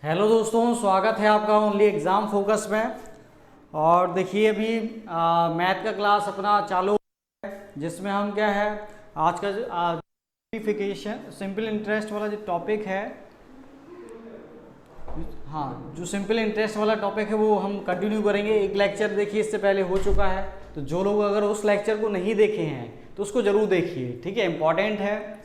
Hello दोस्तों, स्वागत है आपका ओनली एग्ज़ाम फोकस में। और देखिए अभी मैथ का क्लास अपना चालू है, जिसमें हम क्या है आज का सिंप्लीफिकेशन सिंपल इंटरेस्ट वाला जो टॉपिक है, हाँ जो सिंपल इंटरेस्ट वाला टॉपिक है वो हम कंटिन्यू करेंगे। एक लेक्चर देखिए इससे पहले हो चुका है, तो जो लोग अगर उस लेक्चर को नहीं देखे हैं तो उसको ज़रूर देखिए, ठीक है, इंपॉर्टेंट है,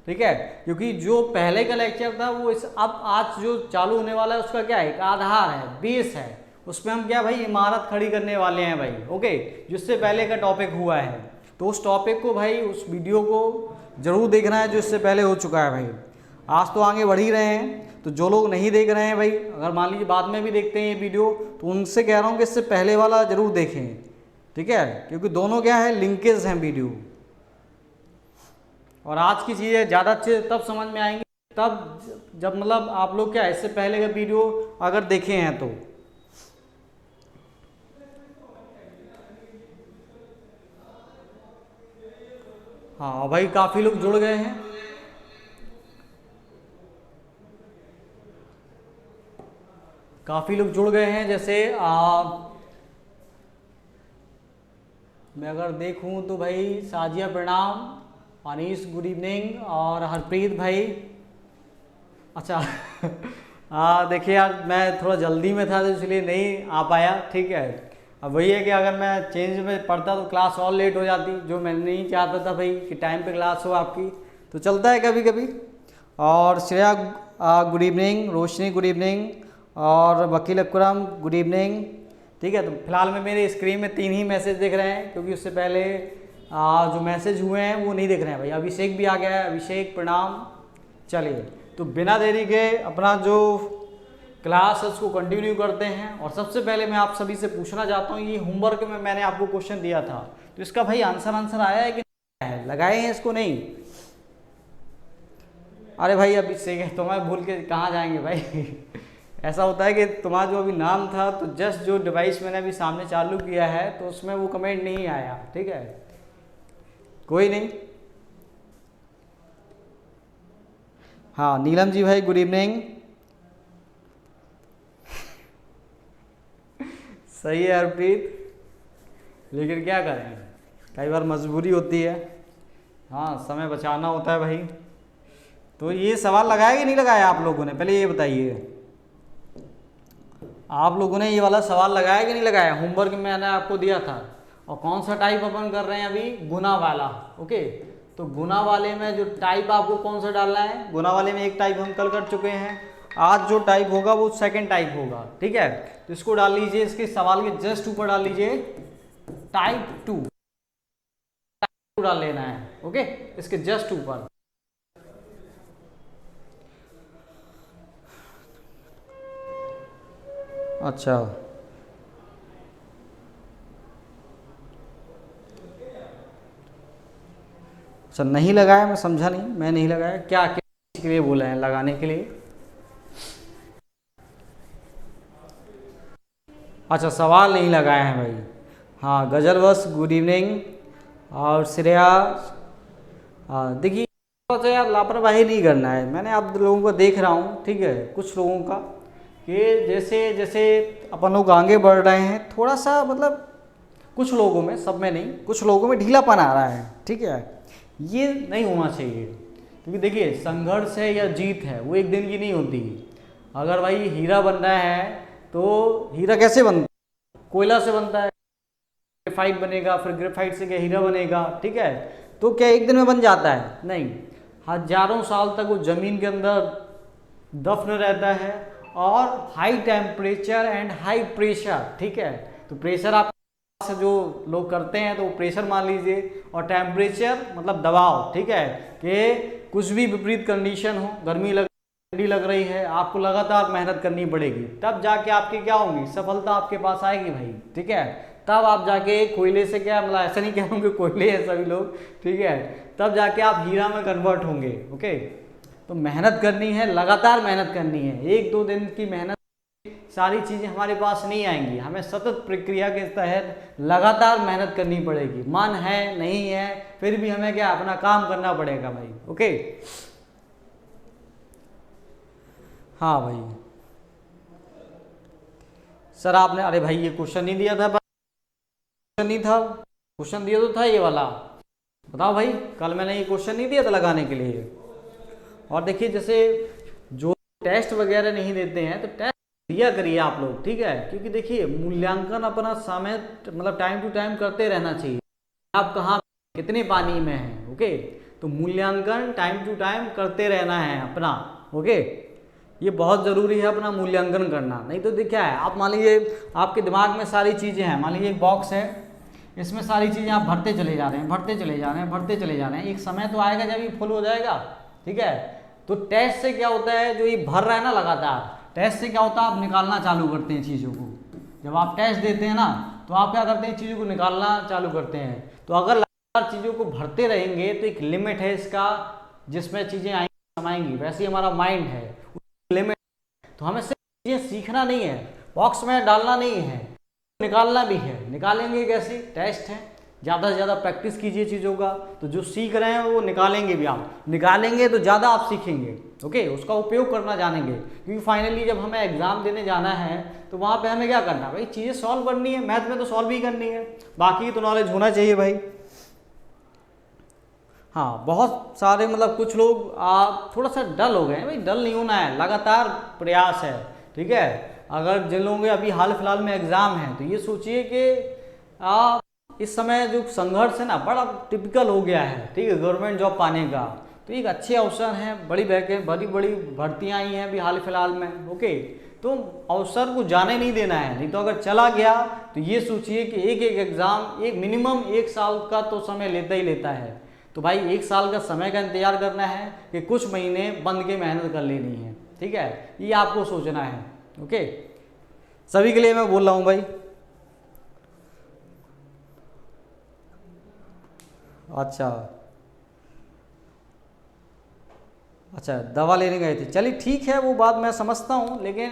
ठीक है। क्योंकि जो पहले का लेक्चर था वो इस अब आज जो चालू होने वाला है उसका क्या है, एक आधार है, बेस है। उसमें हम क्या भाई इमारत खड़ी करने वाले हैं भाई, ओके। जिससे पहले का टॉपिक हुआ है, तो उस टॉपिक को भाई उस वीडियो को जरूर देखना है जो इससे पहले हो चुका है भाई। आज तो आगे बढ़ ही रहे हैं, तो जो लोग नहीं देख रहे हैं भाई, अगर मान लीजिए बाद में भी देखते हैं ये वीडियो, तो उनसे कह रहा हूँ कि इससे पहले वाला जरूर देखें, ठीक है। क्योंकि दोनों क्या है, लिंकेज हैं वीडियो। और आज की चीज़ें ज़्यादा अच्छे तब समझ में आएंगी तब जब मतलब आप लोग क्या इससे पहले का वीडियो अगर देखे हैं तो। हाँ भाई, काफ़ी लोग जुड़ गए हैं। काफ़ी लोग जुड़ गए हैं, जैसे मैं अगर देखूं तो भाई साजिया प्रणाम, अनीस गुड इवनिंग, और हरप्रीत भाई। अच्छा देखिए यार, मैं थोड़ा जल्दी में था तो इसलिए नहीं आ पाया, ठीक है। अब वही है कि अगर मैं चेंज में पढ़ता तो क्लास और लेट हो जाती, जो मैं नहीं चाहता था भाई कि टाइम पे क्लास हो आपकी, तो चलता है कभी कभी। और श्रेया गुड इवनिंग, रोशनी गुड इवनिंग, और वकील अकरम गुड इवनिंग, ठीक है। तो फिलहाल में मेरे स्क्रीन में 3 ही मैसेज दिख रहे हैं, क्योंकि उससे पहले जो मैसेज हुए हैं वो नहीं दिख रहे हैं भाई। अभिषेक भी आ गया है, अभिषेक प्रणाम। चलिए, तो बिना देरी के अपना जो क्लास है उसको कंटिन्यू करते हैं। और सबसे पहले मैं आप सभी से पूछना चाहता हूँ, ये होमवर्क में मैंने आपको क्वेश्चन दिया था, तो इसका भाई आंसर आया है कि नहीं आया है? लगाए हैं इसको? नहीं? अरे भाई अभिषेक है, तुम्हें भूल के कहाँ जाएंगे भाई ऐसा होता है कि तुम्हारा जो अभी नाम था, तो जस्ट जो डिवाइस मैंने अभी सामने चालू किया है तो उसमें वो कमेंट नहीं आया, ठीक है, कोई नहीं। हाँ नीलम जी भाई गुड इवनिंग। सही है हरप्रीत, लेकिन क्या करें, कई बार मजबूरी होती है। हाँ, समय बचाना होता है भाई। तो ये सवाल लगाया कि नहीं लगाया आप लोगों ने, पहले ये बताइए। आप लोगों ने ये वाला सवाल लगाया कि नहीं लगाया? होमवर्क में मैंने आपको दिया था। और कौन सा टाइप अपन कर रहे हैं अभी? गुना वाला, ओके। तो गुना वाले में जो टाइप आपको कौन सा डालना है, गुना वाले में एक टाइप हम कल कर चुके हैं, आज जो टाइप होगा वो सेकंड टाइप होगा, ठीक है। तो इसको डाल लीजिए, इसके सवाल के जस्ट ऊपर डाल लीजिए टाइप 2 डाल लेना है, ओके, इसके जस्ट ऊपर। अच्छा अच्छा, नहीं लगाया, मैं समझा नहीं, मैं नहीं लगाया क्या, के लिए बोला है लगाने के लिए? अच्छा, सवाल नहीं लगाए हैं भाई। हाँ गजल बस गुड इवनिंग, और श्रेया। देखिए थोड़ा सा यार लापरवाही नहीं करना है, मैंने आप लोगों को देख रहा हूँ, ठीक है, कुछ लोगों का कि जैसे जैसे अपन लोग आगे बढ़ रहे हैं, थोड़ा सा मतलब कुछ लोगों में, सब में नहीं, कुछ लोगों में ढीलापन आ रहा है, ठीक है। ये नहीं होना चाहिए, क्योंकि देखिए संघर्ष है या जीत है वो एक दिन की नहीं होती। अगर भाई हीरा बनना है तो हीरा कैसे बनता है? कोयला से बनता है, ग्रेफाइट बनेगा, फिर ग्रेफाइट से क्या हीरा बनेगा, ठीक है। तो क्या एक दिन में बन जाता है? नहीं, हजारों साल तक वो जमीन के अंदर दफन रहता है, और high temperature and high pressure, ठीक है। तो प्रेशर आप से जो लोग करते हैं तो वो प्रेशर मान लीजिए, और टेम्परेचर मतलब दबाव, ठीक है, कि कुछ भी विपरीत कंडीशन हो, गर्मी लग ठंडी लग रही है, आपको लगातार मेहनत करनी पड़ेगी, तब जाके आपकी क्या होगी, सफलता आपके पास आएगी भाई, ठीक है। तब आप जाके कोयले से क्या, मतलब ऐसा नहीं कह रहा हूँ कि कोयले हैं सभी लोग, ठीक है, तब जाके आप हीरा में कन्वर्ट होंगे, ओके। तो मेहनत करनी है, लगातार मेहनत करनी है, 1-2 दिन की मेहनत सारी चीज़ें हमारे पास नहीं आएंगी, हमें सतत प्रक्रिया के तहत लगातार मेहनत करनी पड़ेगी। मन है नहीं है फिर भी हमें क्या अपना काम करना पड़ेगा भाई, ओके। हाँ भाई, सर आपने, अरे भाई ये क्वेश्चन नहीं दिया था, क्वेश्चन नहीं था, क्वेश्चन दिया तो था ये वाला, बताओ भाई, कल मैंने ये क्वेश्चन नहीं दिया था लगाने के लिए। और देखिए जैसे जो टेस्ट वगैरह नहीं देते हैं तो टेस्ट दिया करिए आप लोग, ठीक है, क्योंकि देखिए मूल्यांकन अपना समय मतलब टाइम टू टाइम करते रहना चाहिए। आप कहाँ कितने पानी में हैं, ओके, तो मूल्यांकन टाइम टू टाइम करते रहना है अपना, ओके, ये बहुत ज़रूरी है अपना मूल्यांकन करना। नहीं तो देखिए है, आप मान लीजिए आपके दिमाग में सारी चीज़ें हैं, मान लीजिए एक बॉक्स है, इसमें सारी चीज़ें आप भरते चले जा रहे हैं, भरते चले जा रहे हैं, भरते चले जा रहे हैं, एक समय तो आएगा जब ये फुल हो जाएगा, ठीक है। तो टेस्ट से क्या होता है, जो ये भर रहा है ना लगातार, टेस्ट से क्या होता है, आप निकालना चालू करते हैं चीज़ों को। जब आप टेस्ट देते हैं ना तो आप क्या करते हैं, चीज़ों को निकालना चालू करते हैं। तो अगर लगातार चीज़ों को भरते रहेंगे तो एक लिमिट है इसका जिसमें चीज़ें आएंगी समाएंगी, वैसे ही हमारा माइंड है लिमिट। तो हमें सिर्फ चीज़ें सीखना नहीं है, बॉक्स में डालना नहीं है, निकालना भी है। निकालेंगे कैसे, टेस्ट है, ज़्यादा से ज़्यादा प्रैक्टिस कीजिए चीज़ों का, तो जो सीख रहे हैं वो निकालेंगे भी, आप निकालेंगे तो ज़्यादा आप सीखेंगे, ओके, उसका उपयोग करना जानेंगे। क्योंकि फाइनली जब हमें एग्जाम देने जाना है तो वहाँ पे हमें क्या करना है भाई, चीज़ें सॉल्व करनी है, मैथ में तो सॉल्व ही करनी है, बाकी तो नॉलेज होना चाहिए भाई। हाँ, बहुत सारे मतलब कुछ लोग आप थोड़ा सा डल हो गए हैं, भाई डल नहीं होना है, लगातार प्रयास है, ठीक है। अगर जिन लोगों के अभी हाल फिलहाल में एग्ज़ाम है तो ये सोचिए कि आप इस समय जो संघर्ष है ना बड़ा टिपिकल हो गया है, ठीक है, गवर्नमेंट जॉब पाने का। तो एक अच्छे अवसर हैं, बड़ी बड़ी भर्तियाँ आई हैं अभी हाल फिलहाल में, ओके, तो अवसर को जाने नहीं देना है। नहीं तो अगर चला गया तो ये सोचिए कि एक एक एग्ज़ाम एक मिनिमम 1 साल का तो समय लेता ही लेता है। तो भाई 1 साल का समय का इंतजार करना है कि कुछ महीने बंद के मेहनत कर लेनी है, ठीक है, ये आपको सोचना है, ओके। सभी के लिए मैं बोल रहा हूँ भाई। अच्छा अच्छा, दवा लेने गए थे, चलिए ठीक है, वो बात मैं समझता हूँ, लेकिन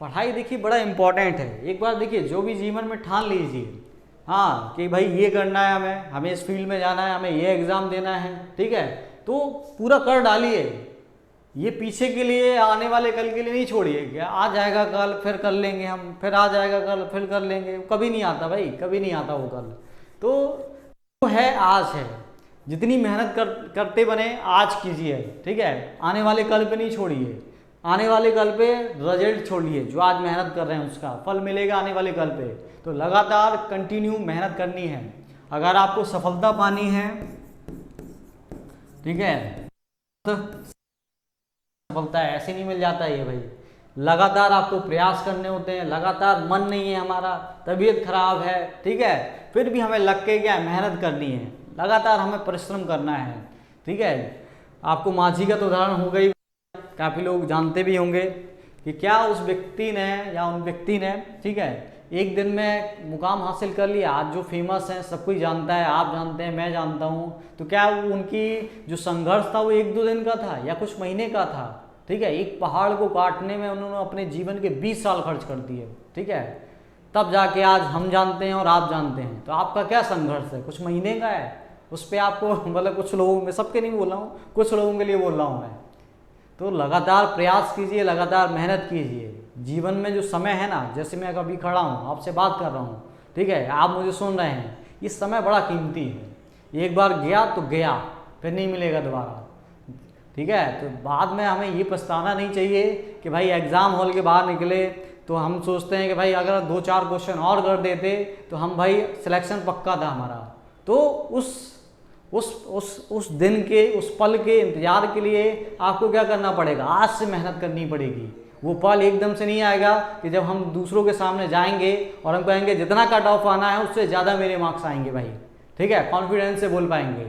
पढ़ाई देखिए बड़ा इम्पोर्टेंट है। एक बार देखिए जो भी जीवन में ठान लीजिए, हाँ, कि भाई ये करना है, हमें इस फील्ड में जाना है, हमें ये एग्ज़ाम देना है, ठीक है, तो पूरा कर डालिए। ये पीछे के लिए, आने वाले कल के लिए नहीं छोड़िए कि आ जाएगा कल फिर कर लेंगे हम, फिर आ जाएगा कल फिर कर लेंगे, कभी नहीं आता भाई, कभी नहीं आता वो कल। तो जो है आज है, जितनी मेहनत करते बने आज कीजिए, ठीक है, आने वाले कल पे नहीं छोड़िए, आने वाले कल पे रिजल्ट छोड़िए, जो आज मेहनत कर रहे हैं उसका फल मिलेगा आने वाले कल पे। तो लगातार कंटिन्यू मेहनत करनी है अगर आपको सफलता पानी है, ठीक है, तो सफलता है ऐसे नहीं मिल जाता है ये भाई, लगातार आपको प्रयास करने होते हैं, लगातार मन नहीं है हमारा, तबीयत खराब है, ठीक है, फिर भी हमें लग के क्या मेहनत करनी है, लगातार हमें परिश्रम करना है, ठीक है। आपको माझी का तो उदाहरण हो गई, काफ़ी लोग जानते भी होंगे कि क्या उस व्यक्ति ने या उन व्यक्ति ने, ठीक है, एक दिन में मुकाम हासिल कर लिया, आज जो फेमस है सब कोई जानता है, आप जानते हैं, मैं जानता हूँ, तो क्या वो उनकी जो संघर्ष था वो 1-2 दिन का था या कुछ महीने का था, ठीक है। एक पहाड़ को काटने में उन्होंने अपने जीवन के 20 साल खर्च कर दिए, ठीक है, तब जाके आज हम जानते हैं और आप जानते हैं। तो आपका क्या संघर्ष है, कुछ महीने का है, उस पर आपको मतलब कुछ लोगों में, सबके नहीं बोल रहा हूँ, कुछ लोगों के लिए बोल रहा हूँ मैं। तो लगातार प्रयास कीजिए, लगातार मेहनत कीजिए। जीवन में जो समय है ना, जैसे मैं कभी खड़ा हूँ आपसे बात कर रहा हूँ, ठीक है, आप मुझे सुन रहे हैं, ये समय बड़ा कीमती है, एक बार गया तो गया, फिर नहीं मिलेगा दोबारा, ठीक है। तो बाद में हमें ये पछताना नहीं चाहिए कि भाई एग्ज़ाम हॉल के बाहर निकले तो हम सोचते हैं कि भाई अगर 2-4 क्वेश्चन और कर देते तो हम भाई सिलेक्शन पक्का था हमारा। तो उस दिन के, उस पल के इंतजार के लिए आपको क्या करना पड़ेगा, आज से मेहनत करनी पड़ेगी। वो पल एकदम से नहीं आएगा कि जब हम दूसरों के सामने जाएंगे और हम कहेंगे जितना कट ऑफ आना है उससे ज़्यादा मेरे मार्क्स आएंगे भाई, ठीक है, कॉन्फिडेंस से बोल पाएंगे।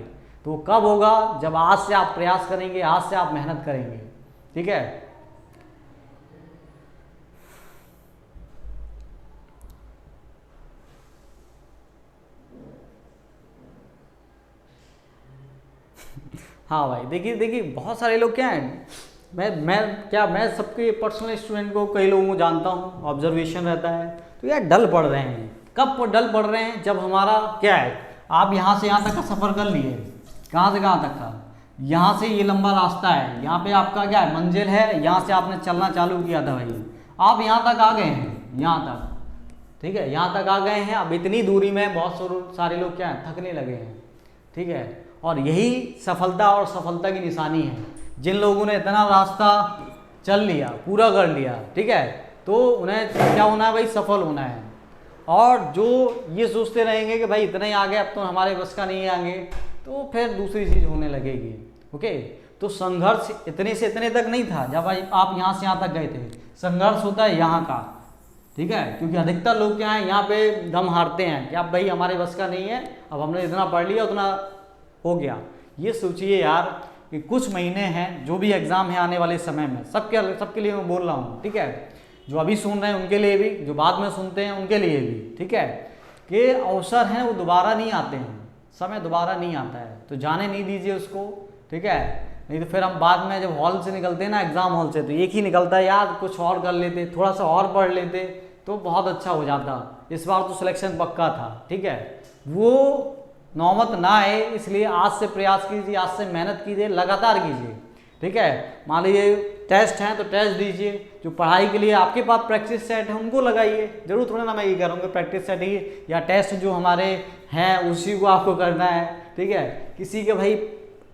तो वो कब होगा, जब आज से आप प्रयास करेंगे, आज से आप मेहनत करेंगे, ठीक है। हाँ भाई, देखिए बहुत सारे लोग क्या हैं, मैं सबके पर्सनल स्टूडेंट को, कई लोगों को जानता हूँ, ऑब्जर्वेशन रहता है, तो यार डल पड़ रहे हैं। कब डल पड़ रहे हैं, जब हमारा क्या है, आप यहाँ से यहाँ तक का सफ़र कर लिए, कहाँ से कहाँ तक का, यहाँ से ये लंबा रास्ता है, यहाँ पे आपका क्या है मंजिल है, यहाँ से आपने चलना चालू किया था भाई, आप यहाँ तक आ गए हैं, यहाँ तक, ठीक है, यहाँ तक आ गए हैं। अब इतनी दूरी में बहुत सारे लोग क्या है, थकने लगे हैं। ठीक है, और यही सफलता और सफलता की निशानी है। जिन लोगों ने इतना रास्ता चल लिया, पूरा कर लिया, ठीक है, तो उन्हें क्या होना है भाई, सफल होना है। और जो ये सोचते रहेंगे कि भाई इतना ही आगे, अब तो हमारे बस का नहीं है आगे, तो फिर दूसरी चीज़ होने लगेगी। ओके, तो संघर्ष इतने से इतने तक नहीं था जब आप यहाँ से यहाँ तक गए थे। संघर्ष होता है यहाँ का, ठीक है, क्योंकि अधिकतर लोग क्या है, यहाँ पे दम हारते हैं कि अब भाई हमारे बस का नहीं है, अब हमने इतना पढ़ लिया उतना हो गया। ये सोचिए यार कि कुछ महीने हैं, जो भी एग्ज़ाम है आने वाले समय में, सबके लिए मैं बोल रहा हूँ, ठीक है, जो अभी सुन रहे हैं उनके लिए भी, जो बाद में सुनते हैं उनके लिए भी, ठीक है, कि अवसर हैं वो दोबारा नहीं आते हैं, समय दोबारा नहीं आता है, तो जाने नहीं दीजिए उसको, ठीक है। नहीं तो फिर हम बाद में जब हॉल से निकलते हैं ना, एग्ज़ाम हॉल से, तो एक ही निकलता है यार, कुछ और कर लेते, थोड़ा सा और पढ़ लेते तो बहुत अच्छा हो जाता, इस बार तो सिलेक्शन पक्का था। ठीक है, वो नौबत ना आए, इसलिए आज से प्रयास कीजिए, आज से मेहनत कीजिए, लगातार कीजिए। ठीक है, मान लीजिए टेस्ट हैं तो टेस्ट दीजिए, जो पढ़ाई के लिए आपके पास प्रैक्टिस सेट है उनको लगाइए। जरूर थोड़ा ना मैं ये कह रहा हूँ कि प्रैक्टिस सेट ही या टेस्ट जो हमारे हैं उसी को आपको करना है। ठीक है, किसी के भाई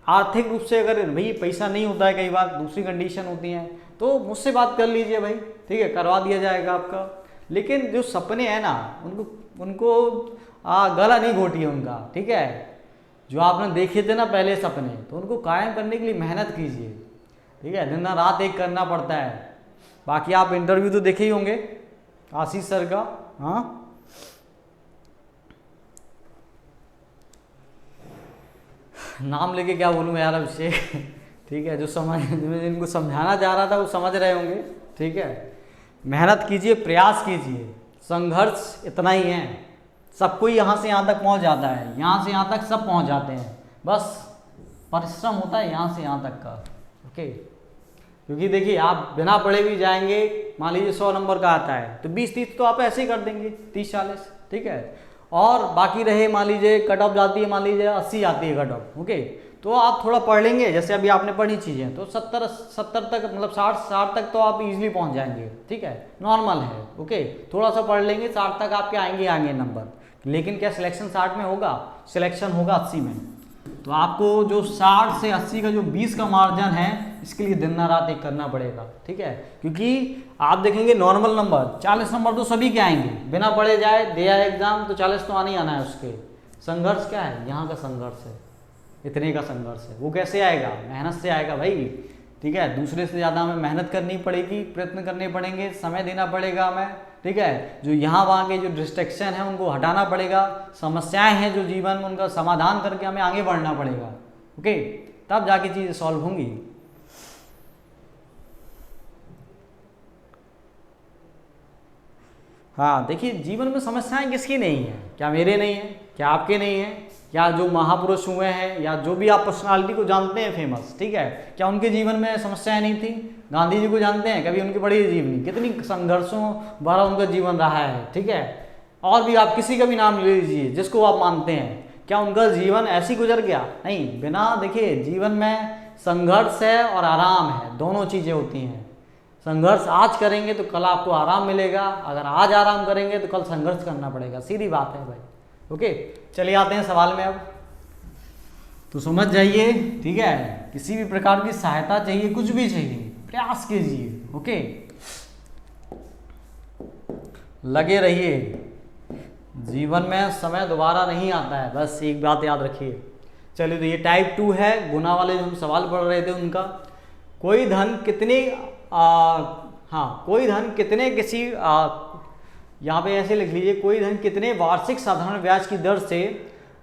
आर्थिक रूप से अगर भाई पैसा नहीं होता है, कई बार दूसरी कंडीशन होती हैं, तो मुझसे बात कर लीजिए भाई, ठीक है, करवा दिया जाएगा आपका। लेकिन जो सपने हैं ना, उनको गला नहीं घोटिए उनका। ठीक है, जो आपने देखे थे ना पहले सपने, तो उनको कायम करने के लिए मेहनत कीजिए। ठीक है, दिन रात एक करना पड़ता है। बाकी आप इंटरव्यू तो देखे ही होंगे आशीष सर का, हाँ, नाम लेके क्या बोलूँ यार अभिषेक। ठीक है, जो जिनको समझाना चाह रहा था वो समझ रहे होंगे। ठीक है, मेहनत कीजिए, प्रयास कीजिए, संघर्ष इतना ही है। सब कोई यहाँ से यहाँ तक पहुँच जाता है, यहाँ से यहाँ तक सब पहुँच जाते हैं, बस परिश्रम होता है यहाँ से यहाँ तक का। ओके, क्योंकि देखिए आप बिना पढ़े भी जाएंगे, मान लीजिए 100 नंबर का आता है तो 20-30 तो आप ऐसे ही कर देंगे, 30-40। ठीक है, और बाकी रहे मान लीजिए कट ऑफ जाती है, मान लीजिए 80 आती है कट ऑफ, ओके, तो आप थोड़ा पढ़ लेंगे, जैसे अभी आपने पढ़ी चीज़ें, तो 70 तक, मतलब 60 तक तो आप इजीली पहुंच जाएंगे। ठीक है, नॉर्मल है। ओके, थोड़ा सा पढ़ लेंगे, 60 तक आपके आएंगे नंबर। लेकिन क्या सिलेक्शन 60 में होगा? सिलेक्शन होगा 80 में। तो आपको जो 60 से 80 का जो 20 का मार्जिन है, इसके लिए दिन रात एक करना पड़ेगा। ठीक है, क्योंकि आप देखेंगे नॉर्मल नंबर 40 नंबर तो सभी के आएंगे, बिना पढ़े जाए दिया एग्जाम तो 40 तो आना ही आना है उसके। संघर्ष क्या है? यहाँ का संघर्ष है, इतने का संघर्ष है। वो कैसे आएगा? मेहनत से आएगा भाई। ठीक है, दूसरे से ज़्यादा हमें मेहनत करनी पड़ेगी, प्रयत्न करने पड़ेंगे, समय देना पड़ेगा हमें। ठीक है, जो यहाँ वहाँ के जो डिस्ट्रैक्शन है उनको हटाना पड़ेगा, समस्याएं हैं जो जीवन में उनका समाधान करके हमें आगे बढ़ना पड़ेगा। ओके, तब जाके चीज़ें सॉल्व होंगी। हाँ, देखिए जीवन में समस्याएं किसकी नहीं है? क्या मेरे नहीं है? क्या आपके नहीं है? या जो महापुरुष हुए हैं या जो भी आप पर्सनालिटी को जानते हैं फेमस, ठीक है, क्या उनके जीवन में समस्याएं नहीं थी? गांधी जी को जानते हैं, कभी उनकी बड़ी जीवनी, कितनी संघर्षों भरा उनका जीवन रहा है। ठीक है, और भी आप किसी का भी नाम ले लीजिए जिसको आप मानते हैं, क्या उनका जीवन ऐसी गुजर गया? नहीं, बिना, देखिए जीवन में संघर्ष है और आराम है, दोनों चीज़ें होती हैं। संघर्ष आज करेंगे तो कल आपको आराम मिलेगा, अगर आज आराम करेंगे तो कल संघर्ष करना पड़ेगा, सीधी बात है भाई। ओके, चलिए आते हैं सवाल में। अब तो समझ जाइए, ठीक है, किसी भी प्रकार की सहायता चाहिए, कुछ भी चाहिए, प्रयास कीजिए। ओके, लगे रहिए, जीवन में समय दोबारा नहीं आता है, बस एक बात याद रखिए। चलिए, तो ये टाइप 2 है, गुना वाले जो हम सवाल पढ़ रहे थे उनका। कोई धन कितने कोई धन कितने किसी यहाँ पे ऐसे लिख लीजिए, कोई धन कितने वार्षिक साधारण ब्याज की दर से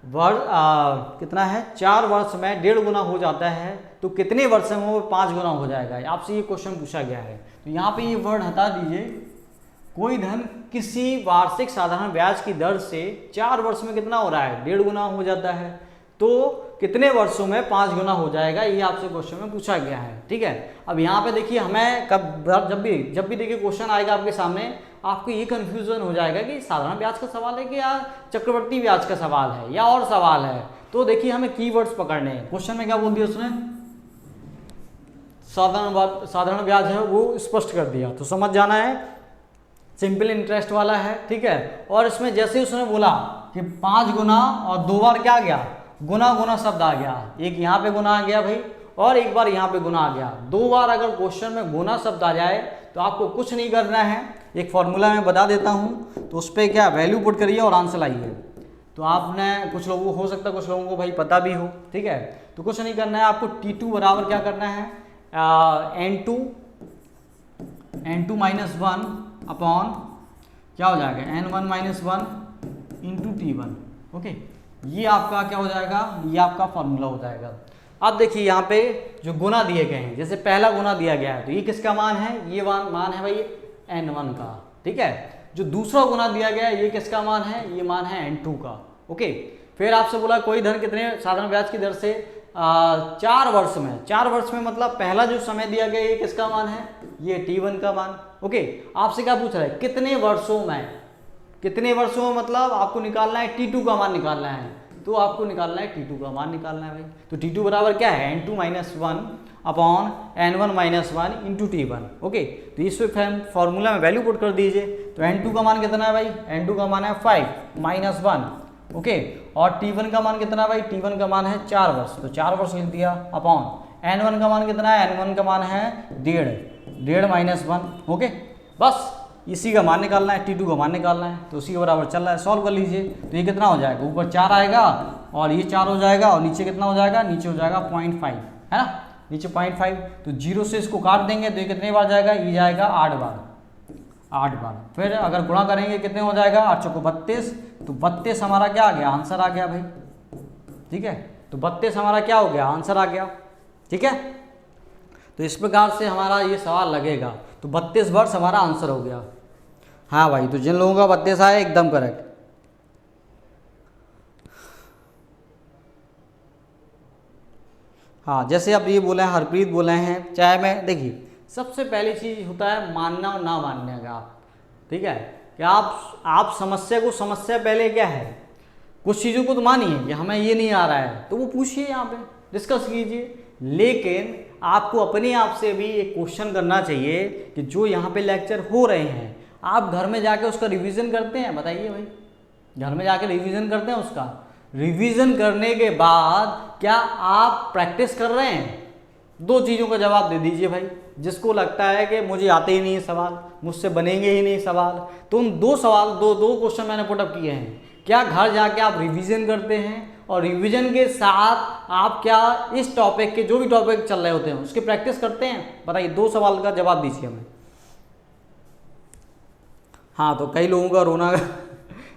कितना है 4 वर्ष में 1.5 गुना हो जाता है, तो कितने वर्ष में वो 5 गुना हो जाएगा? आपसे ये क्वेश्चन पूछा गया है। तो यहाँ पे ये वर्ड हटा दीजिए, कोई धन किसी वार्षिक साधारण ब्याज की दर से 4 वर्ष में कितना हो रहा है? 1.5 गुना हो जाता है, तो कितने वर्षों में 5 गुना हो जाएगा? ये आपसे क्वेश्चन में पूछा गया है। ठीक है, अब यहाँ पे देखिए, हमें जब भी देखिए क्वेश्चन आएगा आपके सामने, आपको ये कंफ्यूजन हो जाएगा कि साधारण ब्याज का सवाल है कि या चक्रवर्ती ब्याज का सवाल है या और सवाल है। तो देखिए हमें कीवर्ड्स पकड़ने हैं। क्वेश्चन में क्या बोल दिया उसने? साधारण ब्याज है वो स्पष्ट कर दिया, तो समझ जाना है सिंपल इंटरेस्ट वाला है, ठीक है। और इसमें जैसे उसने बोला कि 5 गुना और 2 बार क्या आ गया, गुना गुना शब्द आ गया, एक यहाँ पे गुना आ गया भाई और एक बार यहाँ पे गुना आ गया। 2 बार अगर क्वेश्चन में गुना शब्द आ जाए तो आपको कुछ नहीं करना है, एक फॉर्मूला मैं बता देता हूँ, तो उस पर क्या वैल्यू पुट करिए और आंसर लाइए। तो आपने कुछ लोगों को हो सकता है कुछ लोगों को भाई पता भी हो, ठीक है। तो कुछ नहीं करना है आपको, T2 बराबर क्या करना है, N2 माइनस 1 अपॉन क्या हो जाएगा, N1 minus 1 into T1, okay. ये आपका क्या हो जाएगा, ये आपका फॉर्मूला हो जाएगा। अब देखिए यहाँ पे जो गुना दिए गए हैं, जैसे पहला गुना दिया गया है तो ये किसका मान है, ये मान है भाई N1 का, ठीक है। जो दूसरा गुना दिया गया है ये किसका मान है, ये मान है N2 का, ओके। फिर आपसे बोला कोई धन कितने साधारण ब्याज की दर से 4 वर्ष में, 4 वर्ष में मतलब पहला जो समय दिया गया ये किसका मान है, ये T1 का मान, ओके। आपसे क्या पूछ रहा है, कितने वर्षों में, कितने वर्षों में मतलब आपको निकालना है T2 का मान निकालना है, तो आपको निकालना है T2 का मान निकालना है भाई। तो T2 बराबर क्या है, N2 minus 1 upon N1 minus 1 into T1, okay. तो इस फॉर्मूला में वैल्यू पुट कर दीजिए। तो N2 का मान कितना है भाई, N2 का मान है 5 माइनस 1, ओके। और T1 का मान कितना है भाई, T1 का मान है 4 वर्ष, तो 4 वर्ष लिख दिया अपॉन N1 का मान कितना है, N1 का मान है 1.5 माइनस 1, ओके। बस इसी का मान निकालना है, T2 का मान निकालना है, तो उसी के बराबर चल रहा है, सॉल्व कर लीजिए। तो ये कितना हो जाएगा, ऊपर 4 आएगा और ये 4 हो जाएगा और नीचे कितना हो जाएगा, नीचे हो जाएगा 0.5, है ना, नीचे 0.5। तो 0 से इसको काट देंगे तो ये कितने बार जाएगा, ये जाएगा 8 बार, 8 बार। फिर अगर गुणा करेंगे कितने हो जाएगा, 8 चौको 32, तो 32 हमारा क्या आ गया, आंसर आ गया भाई, ठीक है। तो 32 हमारा क्या हो गया, आंसर आ गया, ठीक है। तो इस प्रकार से हमारा ये सवाल लगेगा, तो 32 वर्ष हमारा आंसर हो गया। हाँ भाई, तो जिन लोगों का 32 आया एकदम करेक्ट। हाँ, जैसे अब ये बोले हैं, हरप्रीत बोले हैं, चाहे मैं, देखिए सबसे पहली चीज़ होता है मानना और ना मानने का, ठीक है। कि आप समस्या को, समस्या पहले क्या है, कुछ चीज़ों को तो मानिए कि हमें ये नहीं आ रहा है तो वो पूछिए, यहाँ पे डिस्कस कीजिए, लेकिन आपको अपने आप से भी एक क्वेश्चन करना चाहिए कि जो यहाँ पे लेक्चर हो रहे हैं आप घर में जाके उसका रिवीजन करते हैं, बताइए भाई, घर में जाके रिवीजन करते हैं उसका, रिवीजन करने के बाद क्या आप प्रैक्टिस कर रहे हैं, 2 चीज़ों का जवाब दे दीजिए भाई। जिसको लगता है कि मुझे आते ही नहीं सवाल, मुझसे बनेंगे ही नहीं सवाल, तो उन 2 सवाल, दो क्वेश्चन मैंने पुटअप किए हैं, क्या घर जाके आप रिवीजन करते हैं और रिवीजन के साथ आप क्या इस टॉपिक के जो भी टॉपिक चल रहे होते हैं उसकी प्रैक्टिस करते हैं, बताइए। 2 सवाल का जवाब दीजिए हमें। हाँ, तो कई लोगों का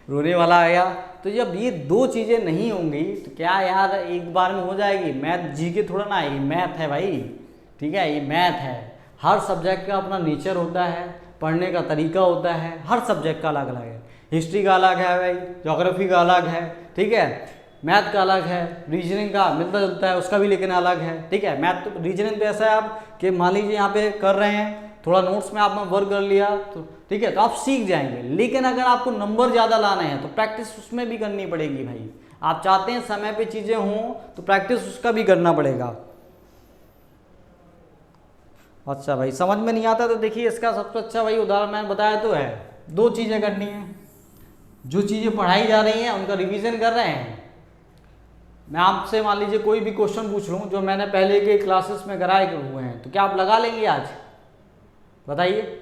रोने वाला आया। तो जब ये 2 चीज़ें नहीं होंगी तो क्या यार एक बार में हो जाएगी, मैथ जी के थोड़ा ना आएगी, मैथ है भाई, ठीक है, ये मैथ है। हर सब्जेक्ट का अपना नेचर होता है, पढ़ने का तरीका होता है, हर सब्जेक्ट का अलग अलग है। हिस्ट्री का अलग है भाई, ज्योग्राफी का अलग है, ठीक है, मैथ का अलग है, रीजनिंग का मिलता जुलता है उसका भी लेकिन अलग है, ठीक है। मैथ तो रीजनिंग तो ऐसा है आप कि मान लीजिए यहाँ पे कर रहे हैं, थोड़ा नोट्स में आपने वर्क कर लिया तो ठीक है, तो आप सीख जाएंगे। लेकिन अगर आपको नंबर ज़्यादा लाने हैं तो प्रैक्टिस उसमें भी करनी पड़ेगी भाई। आप चाहते हैं समय पे चीज़ें हों तो प्रैक्टिस उसका भी करना पड़ेगा। अच्छा भाई, समझ में नहीं आता तो देखिए इसका सबसे अच्छा भाई उदाहरण मैंने बताया तो है, 2 चीज़ें करनी है, जो चीज़ें पढ़ाई जा रही हैं उनका रिवीजन कर रहे हैं। मैं आपसे मान लीजिए कोई भी क्वेश्चन पूछ लूँ जो मैंने पहले के क्लासेस में कराए हुए हैं, तो क्या आप लगा लेंगे आज, बताइए।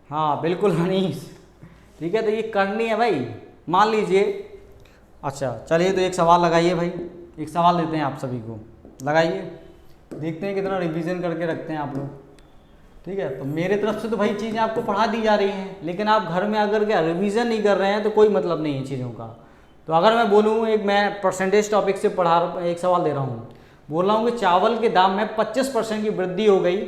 हाँ बिल्कुल मनीष, ठीक है, तो ये करनी है भाई। मान लीजिए, अच्छा चलिए तो एक सवाल लगाइए भाई, एक सवाल देते हैं आप सभी को, लगाइए, देखते हैं कितना रिवीजन करके रखते हैं आप लोग, ठीक है। तो मेरे तरफ से तो भाई चीज़ें आपको पढ़ा दी जा रही हैं, लेकिन आप घर में अगर क्या रिवीजन नहीं कर रहे हैं तो कोई मतलब नहीं है चीज़ों का। तो अगर मैं बोलूँ, एक मैं परसेंटेज टॉपिक से एक सवाल दे रहा हूँ, बोल रहा हूँ कि चावल के दाम में 25% की वृद्धि हो गई,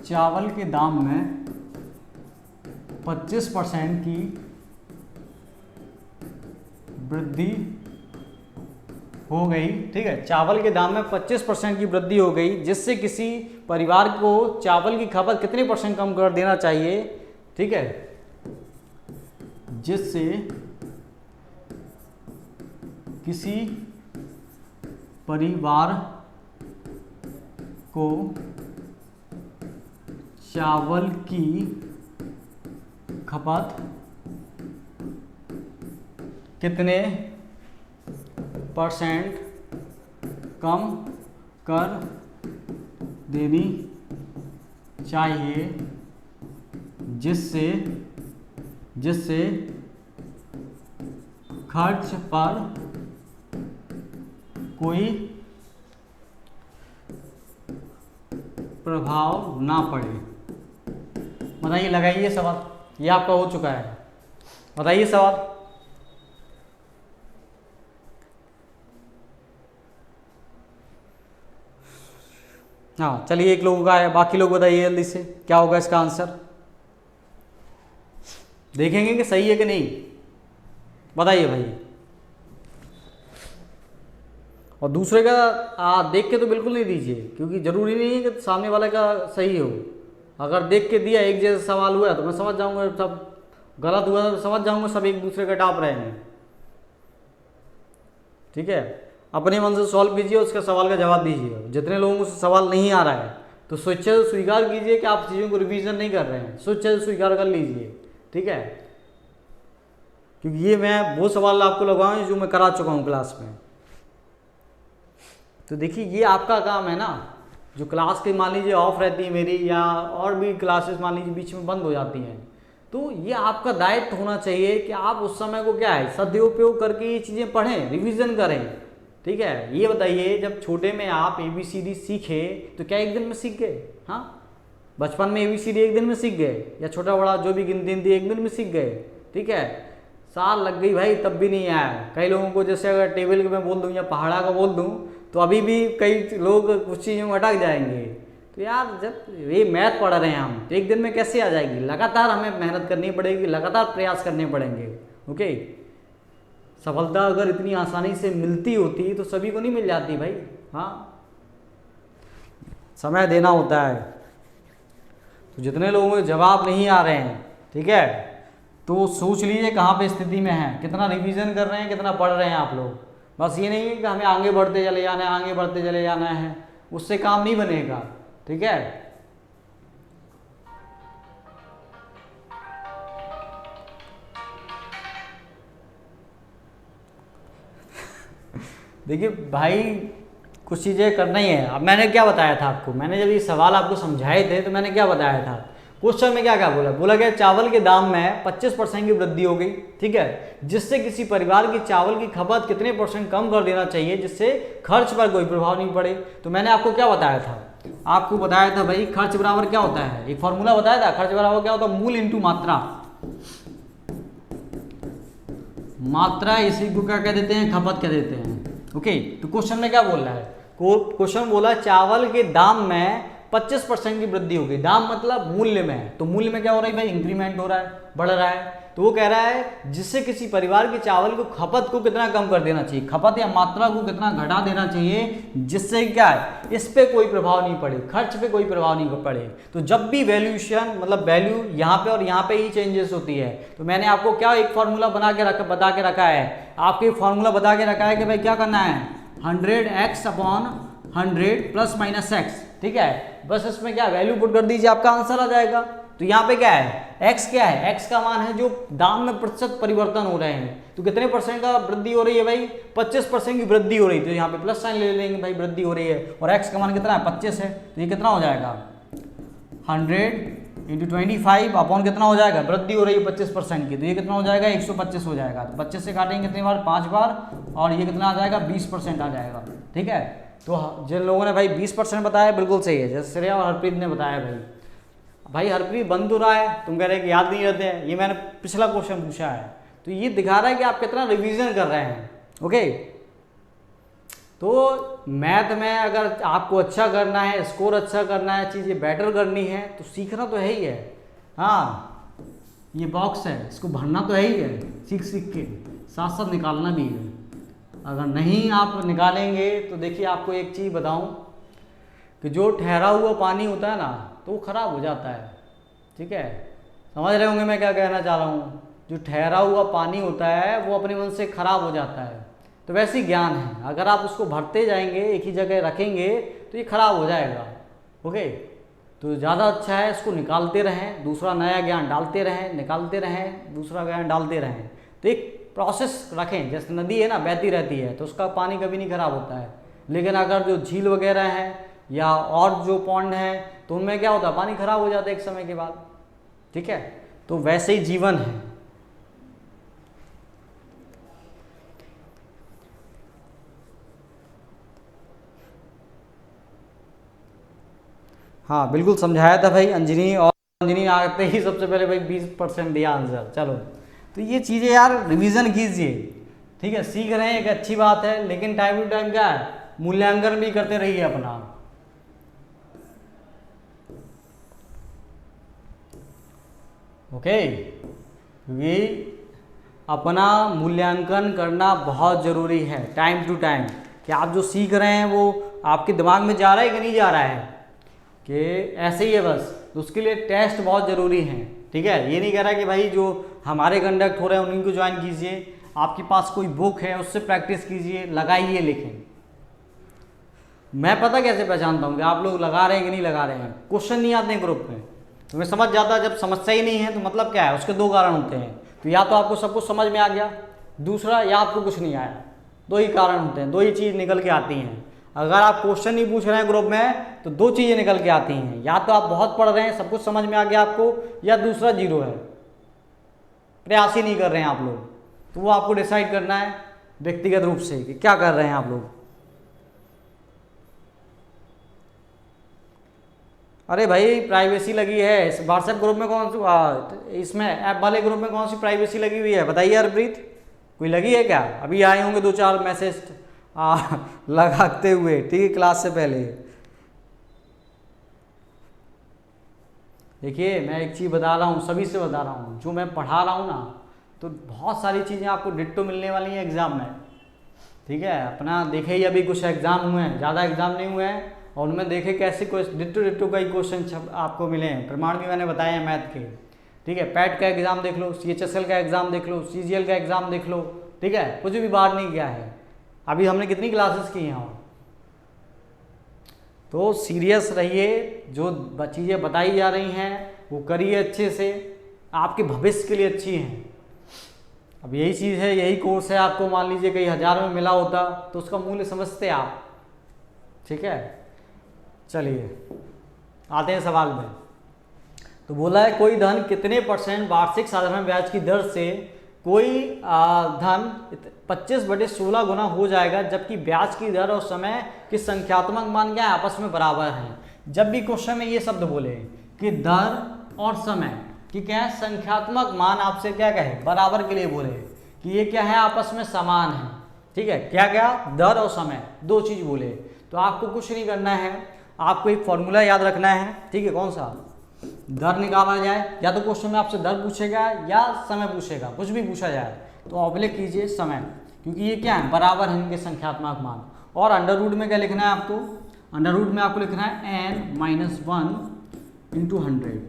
चावल के दाम में 25% की वृद्धि हो गई, ठीक है, चावल के दाम में 25% की वृद्धि हो गई, जिससे किसी परिवार को चावल की खपत कितने % कम कर देना चाहिए, ठीक है, जिससे किसी परिवार को चावल की खपत कितने % कम कर देनी चाहिए जिससे खर्च पर कोई प्रभाव ना पड़े। बताइए, लगाइए सवाल। ये आपका हो चुका है, बताइए सवाल। हाँ चलिए, एक लोगों का है, बाकी लोग बताइए जल्दी से क्या होगा इसका आंसर। देखेंगे कि सही है कि नहीं, बताइए भाई। और दूसरे का देख के तो बिल्कुल नहीं दीजिए, क्योंकि ज़रूरी नहीं है कि सामने वाले का सही हो। अगर देख के दिया एक जैसा सवाल हुआ तो मैं समझ जाऊंगा, सब गलत हुआ तो समझ जाऊंगा सब एक दूसरे का टाप रहे हैं। ठीक है, अपने मन से सॉल्व कीजिए, उसका सवाल का जवाब दीजिए। जितने लोगों को सवाल नहीं आ रहा है तो स्वेच्छा से स्वीकार कीजिए कि आप चीज़ों को रिवीजन नहीं कर रहे हैं, स्वेच्छा से स्वीकार कर लीजिए। ठीक है, क्योंकि ये मैं वो सवाल आपको लगवाऊँ जो मैं करा चुका हूँ क्लास में। तो देखिए, ये आपका काम है ना, जो क्लास की मान लीजिए ऑफ रहती है मेरी, या और भी क्लासेस मान लीजिए बीच में बंद हो जाती हैं, तो ये आपका दायित्व होना चाहिए कि आप उस समय को क्या है सदुपयोग करके ये चीज़ें पढ़ें, रिवीजन करें। ठीक है, ये बताइए, जब छोटे में आप ABCD सीखे तो क्या एक दिन में सीख गए? हाँ, बचपन में ABCD एक दिन में सीख गए, या छोटा बड़ा जो भी गिनती एक दिन में सीख गए? ठीक है, साल लग गई भाई तब भी नहीं आया। कई लोगों को जैसे अगर टेबल के मैं बोल दूँ या पहाड़ा का बोल दूँ तो अभी भी कई लोग कुछ चीज़ों में अटक जाएंगे। तो यार, जब ये मैथ पढ़ रहे हैं हम तो एक दिन में कैसे आ जाएगी? लगातार हमें मेहनत करनी पड़ेगी, लगातार प्रयास करने पड़ेंगे। ओके, सफलता अगर इतनी आसानी से मिलती होती तो सभी को नहीं मिल जाती भाई। हाँ, समय देना होता है। तो जितने लोगों को जवाब नहीं आ रहे हैं, ठीक है, तो सोच लीजिए कहाँ पे स्थिति में है, कितना रिवीजन कर रहे हैं, कितना पढ़ रहे हैं आप लोग। बस ये नहीं है कि हमें आगे बढ़ते चले जाना है, आगे बढ़ते चले जाना है, उससे काम नहीं बनेगा। ठीक है, देखिए भाई, कुछ चीज़ें करना ही है। अब मैंने क्या बताया था आपको, मैंने जब ये सवाल आपको समझाए थे तो मैंने क्या बताया था, क्वेश्चन में क्या क्या बोला गया, चावल के दाम में 25% की वृद्धि हो गई। ठीक है, जिससे किसी परिवार की चावल की खपत कितने % कम कर देना चाहिए जिससे खर्च पर कोई प्रभाव नहीं पड़े। तो मैंने आपको क्या बताया था, आपको बताया था भाई खर्च बराबर क्या होता है, एक फॉर्मूला बताया था। खर्च बराबर क्या होता है, मूल इंटू मात्रा। मात्रा इसी को क्या कह देते हैं, खपत कह देते हैं। ओके, तो क्वेश्चन में क्या बोल रहा है, क्वेश्चन बोला चावल के दाम में 25% की वृद्धि हो गई। दाम मतलब मूल्य में, तो मूल्य में क्या हो रहा है भाई, इंक्रीमेंट हो रहा है, बढ़ रहा है। तो वो कह रहा है जिससे किसी परिवार के चावल को खपत को कितना कम कर देना चाहिए, खपत या मात्रा को कितना घटा देना चाहिए, जिससे क्या है इस पे कोई प्रभाव नहीं पड़े, खर्च पे कोई प्रभाव नहीं पड़े। तो जब भी वैल्यूएशन मतलब वैल्यू यहाँ पे और यहाँ पे ही चेंजेस होती है, तो मैंने आपको क्या एक फॉर्मूला बता के रखा है, आपके फॉर्मूला बता के रखा है कि भाई क्या करना है, 100x/100 ± x। ठीक है, बस इसमें क्या वैल्यू पुट कर दीजिए, आपका आंसर आ जाएगा। तो यहाँ पे क्या है, x क्या है, x का मान है जो दाम में प्रतिशत परिवर्तन हो रहे हैं। तो कितने % का वृद्धि हो रही है भाई, 25% की वृद्धि हो रही है। तो यहाँ पे प्लस साइन ले लेंगे भाई, वृद्धि हो रही है, और x का मान कितना है, 25 है। तो ये कितना हो जाएगा, 100 × 25 अपॉन कितना हो जाएगा, वृद्धि हो रही है 25% की, तो ये कितना हो जाएगा, 125 हो जाएगा। तो 25 से काटेंगे कितनी बार, 5 बार, और ये कितना आ जाएगा, 20% आ जाएगा। ठीक है, तो जिन लोगों ने भाई 20% बताया बिल्कुल सही है, जैसे श्रेया और हरप्रीत ने बताया। भाई हरप्रीत बन तो रहा है, तुम कह रहे हैं कि याद नहीं रहते हैं, ये मैंने पिछला क्वेश्चन पूछा है, तो ये दिखा रहा है कि आप कितना रिवीजन कर रहे हैं। ओके, तो मैथ में अगर आपको अच्छा करना है, स्कोर अच्छा करना है, चीज़ें बेटर करनी है, तो सीखना तो है ही है। हाँ, ये बॉक्स है, इसको भरना तो है ही है, सीख के साथ साथ निकालना भी है। अगर नहीं आप निकालेंगे तो देखिए, आपको एक चीज़ बताऊं कि जो ठहरा हुआ पानी होता है ना, तो वो खराब हो जाता है। ठीक है, समझ रहे होंगे मैं क्या कहना चाह रहा हूँ। जो ठहरा हुआ पानी होता है वो अपने मन से खराब हो जाता है। तो वैसे ही ज्ञान है, अगर आप उसको भरते जाएंगे, एक ही जगह रखेंगे तो ये खराब हो जाएगा। ओके, तो ज़्यादा अच्छा है इसको निकालते रहें, दूसरा नया ज्ञान डालते रहें, निकालते रहें, दूसरा ज्ञान डालते रहें। तो एक प्रोसेस रखें, जैसे नदी है ना, बहती रहती है तो उसका पानी कभी नहीं खराब होता है। लेकिन अगर जो झील वगैरह हैं या और जो पॉन्ड है तो उनमें क्या होता है, पानी खराब हो जाता है एक समय के बाद। ठीक है, तो वैसे ही जीवन है। हाँ बिल्कुल समझाया था भाई अंजनी, और अंजनी आते ही सबसे पहले भाई 20% दिया आंसर। चलो, तो ये चीज़ें यार रिवीजन कीजिए। ठीक है, सीख रहे हैं एक अच्छी बात है, लेकिन टाइम टू टाइम क्या है, मूल्यांकन भी करते रहिए अपना। ओके, क्योंकि अपना मूल्यांकन करना बहुत ज़रूरी है टाइम टू टाइम, कि आप जो सीख रहे हैं वो आपके दिमाग में जा रहा है कि नहीं जा रहा है, कि ऐसे ही है बस। तो उसके लिए टेस्ट बहुत ज़रूरी हैं। ठीक है, ये नहीं कह रहा कि भाई जो हमारे कंडक्ट हो रहे हैं उन्हीं को ज्वाइन कीजिए, आपके पास कोई बुक है उससे प्रैक्टिस कीजिए, लगाइए। लेकिन मैं पता कैसे पहचानता हूँ कि आप लोग लगा रहे हैं कि नहीं लगा रहे हैं, क्वेश्चन नहीं आते हैं ग्रुप में तो मैं समझ जाता, जब समस्या ही नहीं है तो मतलब क्या है, उसके दो कारण होते हैं, तो या तो आपको सब कुछ समझ में आ गया, दूसरा या आपको कुछ नहीं आया। दो ही कारण होते हैं, दो ही चीज़ निकल के आती हैं। अगर आप क्वेश्चन नहीं पूछ रहे हैं ग्रुप में तो दो चीज़ें निकल के आती हैं, या तो आप बहुत पढ़ रहे हैं, सब कुछ समझ में आ गया आपको, या दूसरा जीरो है, प्रयास ही नहीं कर रहे हैं आप लोग। तो वो आपको डिसाइड करना है व्यक्तिगत रूप से कि क्या कर रहे हैं आप लोग। अरे भाई प्राइवेसी लगी है इस व्हाट्सएप ग्रुप में, कौन सी इसमें ऐप वाले ग्रुप में कौन सी प्राइवेसी लगी हुई है बताइए हरप्रीत, कोई लगी है क्या? अभी आए होंगे 2-4 मैसेज लगाते हुए, ठीक है, क्लास से पहले। देखिए मैं एक चीज़ बता रहा हूँ, सभी से बता रहा हूँ, जो मैं पढ़ा रहा हूँ ना, तो बहुत सारी चीज़ें आपको डिट्टो मिलने वाली हैं एग्ज़ाम में। ठीक है, अपना देखे ही अभी कुछ एग्ज़ाम हुए हैं, ज़्यादा एग्ज़ाम नहीं हुए हैं, और उनमें देखे कैसे डिट्टो डिट्टो का ही क्वेश्चन आपको मिले हैं। प्रमाण भी मैंने बताए हैं मैथ के। ठीक है, पैट का एग्ज़ाम देख लो, CHSL का एग्ज़ाम देख लो, CGL का एग्ज़ाम देख लो। ठीक है, कुछ भी बाहर नहीं गया है। अभी हमने कितनी क्लासेस की हैं, और तो सीरियस रहिए, जो चीज़ें बताई जा रही हैं वो करिए अच्छे से, आपके भविष्य के लिए अच्छी हैं। अब यही चीज़ है, यही कोर्स है, आपको मान लीजिए कहीं 1000 में मिला होता तो उसका मूल्य समझते आप। ठीक है, चलिए आते हैं सवाल में। तो बोला है कोई धन कितने % वार्षिक साधारण ब्याज की दर से कोई धन 25/16 गुना हो जाएगा, जबकि ब्याज की दर और समय के संख्यात्मक मान क्या है, आपस में बराबर हैं। जब भी क्वेश्चन में ये शब्द बोले कि दर और समय कि क्या है, संख्यात्मक मान आपसे क्या कहे, बराबर के लिए बोले कि ये क्या है, आपस में समान है। ठीक है, क्या क्या, दर और समय, दो चीज़ बोले। तो आपको कुछ नहीं करना है, आपको एक फॉर्मूला याद रखना है। ठीक है, कौन सा, दर निकाला जाए, या तो क्वेश्चन में आपसे दर पूछेगा या समय पूछेगा, कुछ भी पूछा जाए तो ऑब्लिक कीजिए समय, क्योंकि ये क्या है, बराबर है इनके संख्यात्मक मान। और अंडर रूट में क्या लिखना है आपको, अंडर रूट में आपको लिखना है n-1 × 100।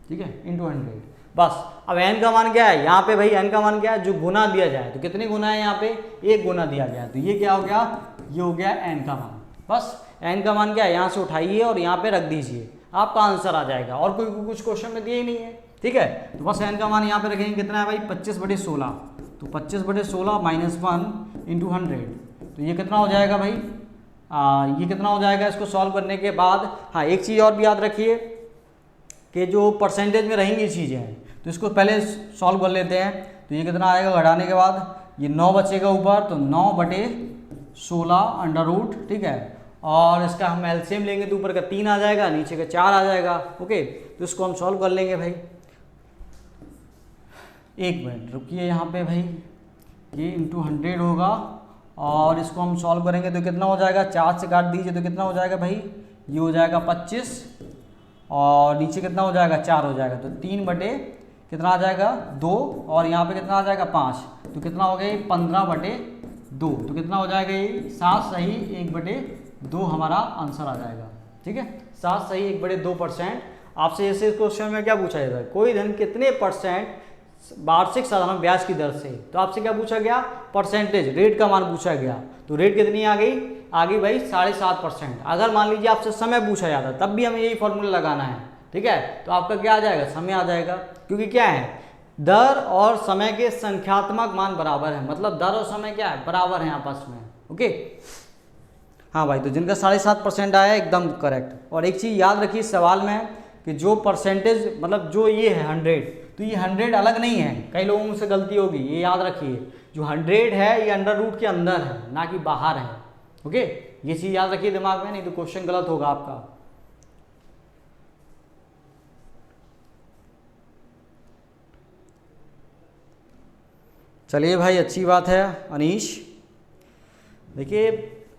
ठीक है, इंटू 100 बस। अब n का मान क्या है यहाँ पे भाई, n का मान क्या है, जो गुना दिया जाए, तो कितने गुना है यहाँ पे, 1 गुना दिया गया, तो ये क्या हो गया, ये हो गया n का मान। बस n का मान क्या है, यहाँ से उठाइए और यहाँ पे रख दीजिए, आपका आंसर आ जाएगा। और कोई कुछ क्वेश्चन में दिया ही नहीं है। ठीक है, तो बस n का मान यहाँ पे रखेंगे, कितना है भाई, 25/16। तो 25/16 - 1 × 100, तो ये कितना हो जाएगा भाई, ये कितना हो जाएगा इसको सॉल्व करने के बाद। हाँ, एक चीज़ और भी याद रखिए कि जो परसेंटेज में रहेंगी चीज़ें हैं, तो इसको पहले सॉल्व कर लेते हैं। तो ये कितना आएगा, घटाने के बाद ये 9 बचेगा ऊपर, तो 9/16 अंडर रूट। ठीक है, और इसका हम एलसीएम लेंगे तो ऊपर का 3 आ जाएगा, नीचे का 4 आ जाएगा। ओके, तो इसको हम सॉल्व कर लेंगे भाई। एक मिनट रुकिए यहाँ पे भाई, ये इंटू 100 होगा, और इसको हम सॉल्व करेंगे तो कितना हो जाएगा, 4 से काट दीजिए तो कितना हो जाएगा भाई, ये हो जाएगा 25, और नीचे कितना हो जाएगा, 4 हो जाएगा, तो 3 बटे कितना आ जाएगा, 2, और यहाँ पे कितना आ जाएगा, 5, तो कितना हो गया, 15/2, तो कितना हो जाएगा, ये 7 सही 1/2 हमारा आंसर आ जाएगा। ठीक है, 7 सही 1/2%। आपसे ऐसे क्वेश्चन में क्या पूछा जाता है, कोई धन कितने % वार्षिक साधारण ब्याज की दर से। तो आपसे क्या पूछा गया, परसेंटेज रेट का मान पूछा गया। तो रेट कितनी आ गई भाई 7.5%। अगर मान लीजिए आपसे समय पूछा जाता तब भी हमें यही फॉर्मूला लगाना है, ठीक है। तो आपका क्या आ जाएगा, समय आ जाएगा, क्योंकि क्या है, दर और समय के संख्यात्मक मान बराबर है, मतलब दर और समय क्या है, बराबर है आपस में। ओके, हाँ भाई, तो जिनका 7.5% आया एकदम करेक्ट। और एक चीज़ याद रखिए सवाल में कि जो परसेंटेज मतलब जो ये है 100, तो ये 100 अलग नहीं है, कई लोगों से गलती होगी, ये याद रखिए। जो 100 है ये अंडर रूट के अंदर है, ना कि बाहर है। ओके, ये चीज़ याद रखिए दिमाग में, नहीं तो क्वेश्चन गलत होगा आपका। चलिए भाई, अच्छी बात है अनीश। देखिए,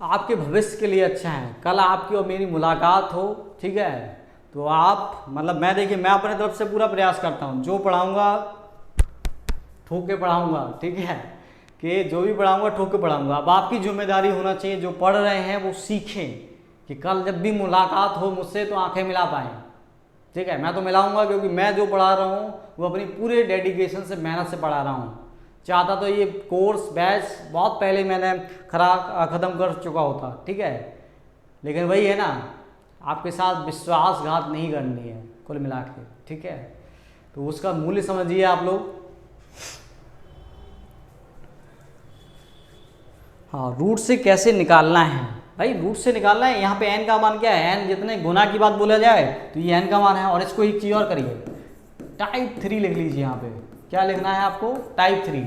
आपके भविष्य के लिए अच्छा है, कल आपकी और मेरी मुलाकात हो, ठीक है। तो आप मतलब मैं देखिए, मैं अपने तरफ से पूरा प्रयास करता हूँ, जो पढ़ाऊँगा ठोक के पढ़ाऊँगा, ठीक है, कि जो भी पढ़ाऊँगा ठोक के पढ़ाऊँगा। अब आपकी जिम्मेदारी होना चाहिए, जो पढ़ रहे हैं वो सीखें, कि कल जब भी मुलाकात हो मुझसे तो आंखें मिला पाएँ, ठीक है। मैं तो मिलाऊंगा, क्योंकि मैं जो पढ़ा रहा हूँ वो अपनी पूरे डेडिकेशन से, मेहनत से पढ़ा रहा हूँ। चाहता तो ये कोर्स बैच बहुत पहले मैंने ख़त्म कर चुका होता, ठीक है, लेकिन वही है ना, आपके साथ विश्वासघात नहीं करनी है कुल मिला के, ठीक है। तो उसका मूल्य समझिए आप लोग। हाँ, रूट से कैसे निकालना है भाई, रूट से निकालना है। यहाँ पे n का मान क्या है, n जितने गुना की बात बोला जाए तो ये n का मान है। और इसको एक चीज़ और करिए, टाइप 3 लिख लीजिए। यहाँ पे क्या लिखना है आपको, टाइप 3।